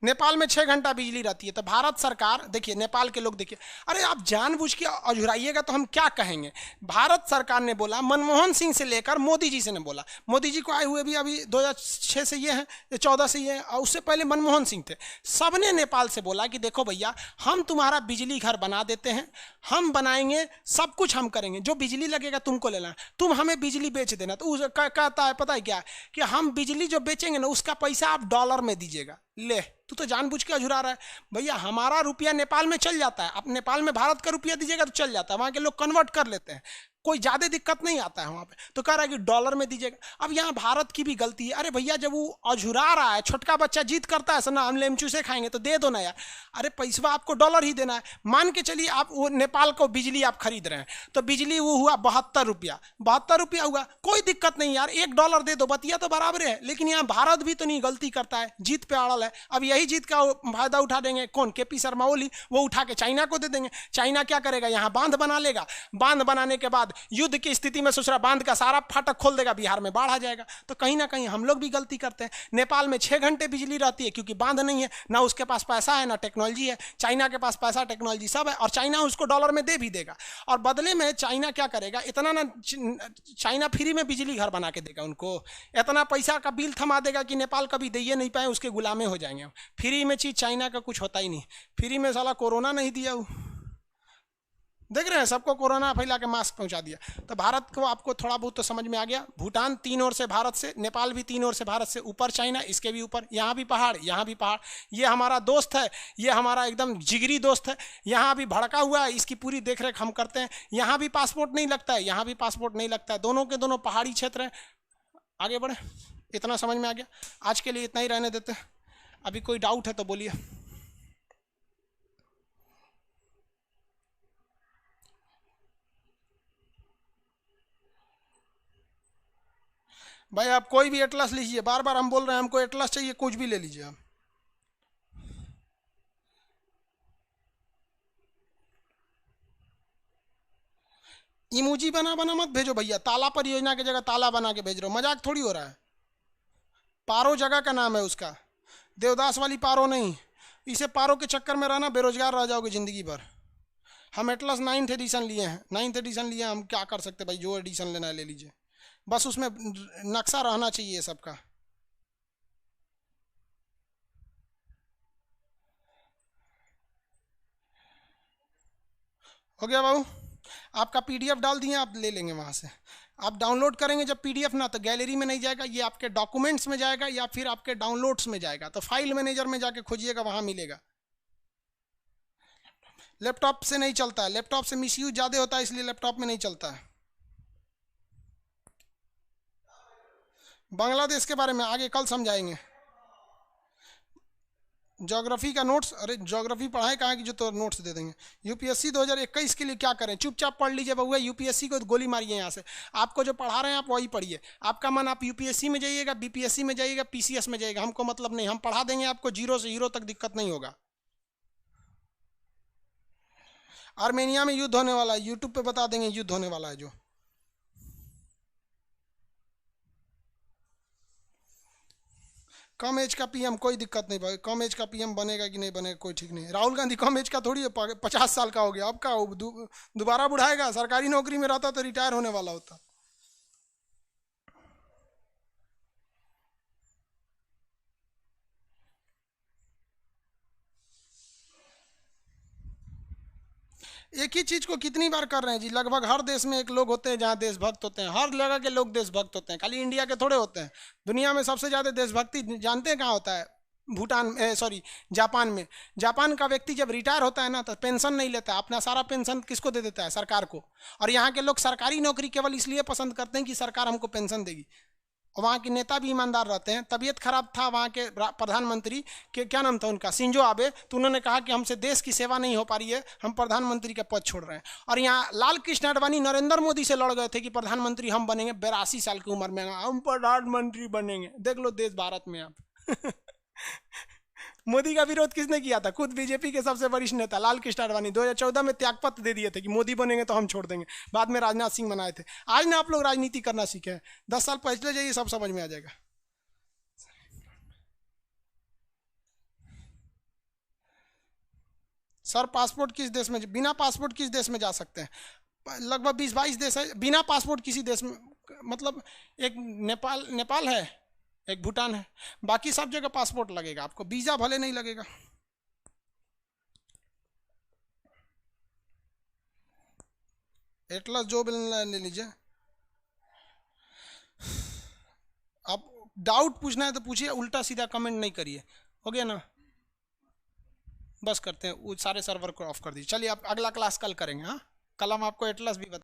नेपाल में 6 घंटा बिजली रहती है। तो भारत सरकार, देखिए नेपाल के लोग देखिए, अरे आप जानबूझ के अझुराइएगा तो हम क्या कहेंगे। भारत सरकार ने बोला, मनमोहन सिंह से लेकर मोदी जी से ने बोला, मोदी जी को आए हुए भी अभी 2006 से ये हैं, 14 से ये हैं, और उससे पहले मनमोहन सिंह थे। सबने नेपाल से बोला कि देखो भैया, हम तुम्हारा बिजली घर बना देते हैं, हम बनाएंगे, सब कुछ हम करेंगे, जो बिजली लगेगा तुमको लेना है, तुम हमें बिजली बेच देना। तो कहता है पता है क्या, कि हम बिजली जो बेचेंगे ना उसका पैसा आप डॉलर में दीजिएगा। ले, तू तो जानबूझ के अझुरा रहा है भैया। हमारा रुपया नेपाल में चल जाता है, आप नेपाल में भारत का रुपया दीजिएगा तो चल जाता है, वहां के लोग कन्वर्ट कर लेते हैं, कोई ज्यादा दिक्कत नहीं आता है वहां पे। तो कह रहा है कि डॉलर में दीजिएगा। अब यहाँ भारत की भी गलती है। अरे भैया, जब वो अझुरा रहा है, छोटका बच्चा जीत करता है सर ना, हम लेमचू से खाएंगे तो दे दो ना यार। अरे पैसा आपको डॉलर ही देना है। मान के चलिए आप वो नेपाल को बिजली आप खरीद रहे हैं, तो बिजली वो हुआ 72 रुपया, 72 रुपया हुआ, कोई दिक्कत नहीं यार, $1 दे दो, बतिया तो बराबर है। लेकिन यहाँ भारत भी तो नहीं गलती करता है, जीत पे अड़ल है। अब यही जीत का फायदा उठा देंगे कौन, केपी शर्मा ओली, वो उठा के चाइना को दे देंगे। चाइना क्या करेगा, यहाँ बांध बना लेगा, बांध बनाने के बाद युद्ध की स्थिति में सोच रहा बांध का सारा फाटक खोल देगा, बिहार में बाढ़ आ जाएगा। तो कहीं ना कहीं हम लोग भी गलती करते हैं। नेपाल में 6 घंटे बिजली रहती है क्योंकि बांध नहीं है, ना उसके पास पैसा है ना टेक्नोलॉजी है। चाइना के पास पैसा टेक्नोलॉजी सब है, और चाइना उसको डॉलर में दे भी देगा। और बदले में चाइना क्या करेगा, इतना ना, चाइना फ्री में बिजली घर बना के देगा उनको, इतना पैसा का बिल थमा देगा कि नेपाल कभी दे नहीं पाए, उसके गुलामे हो जाएंगे। फ्री में चीज चाइना का कुछ होता ही नहीं। फ्री में साला कोरोना नहीं दिया, देख रहे हैं, सबको कोरोना फैला के मास्क पहुंचा दिया। तो भारत को आपको थोड़ा बहुत तो समझ में आ गया। भूटान 3 ओर से भारत से, नेपाल भी 3 ओर से भारत से, ऊपर चाइना, इसके भी ऊपर, यहाँ भी पहाड़, यहाँ भी पहाड़। ये हमारा दोस्त है, ये हमारा एकदम जिगरी दोस्त है। यहाँ भी भड़का हुआ है, इसकी पूरी देखरेख हम करते हैं। यहाँ भी पासपोर्ट नहीं लगता है, यहाँ भी पासपोर्ट नहीं लगता है, दोनों के दोनों पहाड़ी क्षेत्र हैं। आगे बढ़े, इतना समझ में आ गया। आज के लिए इतना ही रहने देते हैं। अभी कोई डाउट है तो बोलिए। भाई आप कोई भी एटलस लीजिए, बार बार हम बोल रहे हैं हमको एटलस चाहिए, कुछ भी ले लीजिए आप। इमोजी बना बना मत भेजो भैया, ताला परियोजना की जगह ताला बना के भेज रहे हो, मजाक थोड़ी हो रहा है। पारो जगह का नाम है उसका, देवदास वाली पारो नहीं। इसे पारो के चक्कर में रहना, बेरोजगार रह जाओगे जिंदगी भर। हम एटलस 9th एडिशन लिए हैं, 9th एडिशन लिए हैं, हम क्या कर सकते भाई, जो एडिशन लेना है ले लीजिए, बस उसमें नक्शा रहना चाहिए सबका। हो गया बाबू, आपका पीडीएफ डाल दिए, आप ले लेंगे वहाँ से। आप डाउनलोड करेंगे जब पीडीएफ ना, तो गैलरी में नहीं जाएगा, ये आपके डॉक्यूमेंट्स में जाएगा या फिर आपके डाउनलोड्स में जाएगा। तो फाइल मैनेजर में जाके खोजिएगा, वहाँ मिलेगा। लैपटॉप से नहीं चलता है, लैपटॉप से मिसयूज ज़्यादा होता है, इसलिए लैपटॉप में नहीं चलता है। बांग्लादेश के बारे में आगे कल समझाएंगे। ज्योग्राफी का नोट्स, अरे ज्योग्राफी पढ़ाए कहाँ की जो तो नोट्स दे देंगे। यूपीएससी 2021 के लिए क्या करें, चुपचाप पढ़ लीजिए बउआ, यूपीएससी को गोली मारिए यहाँ से। आपको जो पढ़ा रहे हैं आप वही पढ़िए, आपका मन आप यूपीएससी में जाइएगा, बीपीएससी में जाइएगा, पीसीएस में जाइएगा, हमको मतलब नहीं, हम पढ़ा देंगे आपको, 0 से हीरो तक दिक्कत नहीं होगा। आर्मेनिया में युद्ध होने वाला है, यूट्यूब पे बता देंगे युद्ध होने वाला है जो। कम एज का पीएम कोई दिक्कत नहीं भाई, कम एज का पीएम बनेगा कि नहीं बनेगा कोई ठीक नहीं। राहुल गांधी कम एज का थोड़ी है, 50 साल का हो गया, अब का दोबारा बुढ़ाएगा, सरकारी नौकरी में रहता तो रिटायर होने वाला होता। एक ही चीज को कितनी बार कर रहे हैं जी, लगभग हर देश में एक लोग होते हैं जहाँ देशभक्त होते हैं, हर जगह के लोग देशभक्त होते हैं, खाली इंडिया के थोड़े होते हैं। दुनिया में सबसे ज़्यादा देशभक्ति जानते हैं कहाँ होता है, भूटान, सॉरी जापान में। जापान का व्यक्ति जब रिटायर होता है ना, तो पेंशन नहीं लेता, अपना सारा पेंशन किसको दे देता है, सरकार को। और यहाँ के लोग सरकारी नौकरी केवल इसलिए पसंद करते हैं कि सरकार हमको पेंशन देगी। और वहाँ के नेता भी ईमानदार रहते हैं। तबीयत खराब था वहाँ के प्रधानमंत्री के, क्या नाम था उनका, शिंजो आबे, तो उन्होंने कहा कि हमसे देश की सेवा नहीं हो पा रही है, हम प्रधानमंत्री का पद छोड़ रहे हैं। और यहाँ लाल कृष्ण आडवाणी नरेंद्र मोदी से लड़ गए थे कि प्रधानमंत्री हम बनेंगे, 82 साल की उम्र में हम प्रधानमंत्री बनेंगे। देख लो देश भारत में आप। मोदी का विरोध किसने किया था, खुद बीजेपी के सबसे वरिष्ठ नेता लाल कृष्ण आडवाणी 2014 में त्यागपत्र दे दिए थे कि मोदी बनेंगे तो हम छोड़ देंगे। बाद में राजनाथ सिंह बनाए थे। आज ना आप लोग राजनीति करना सीखे हैं, 10 साल पहले जाइए सब समझ में आ जाएगा। सर पासपोर्ट किस देश में, बिना पासपोर्ट किस देश में जा सकते हैं? लगभग 20-22 देश है बिना पासपोर्ट किसी देश में, मतलब एक नेपाल है, एक भूटान है, बाकी सब जगह पासपोर्ट लगेगा आपको, वीज़ा भले नहीं लगेगा। एटलस जो भी ले लीजिए। आप डाउट पूछना है तो पूछिए, उल्टा सीधा कमेंट नहीं करिए। हो गया ना? बस करते हैं, वो सारे सर्वर को ऑफ कर दीजिए। चलिए आप अगला क्लास कल करेंगे। हाँ, कल हम आपको एटलस भी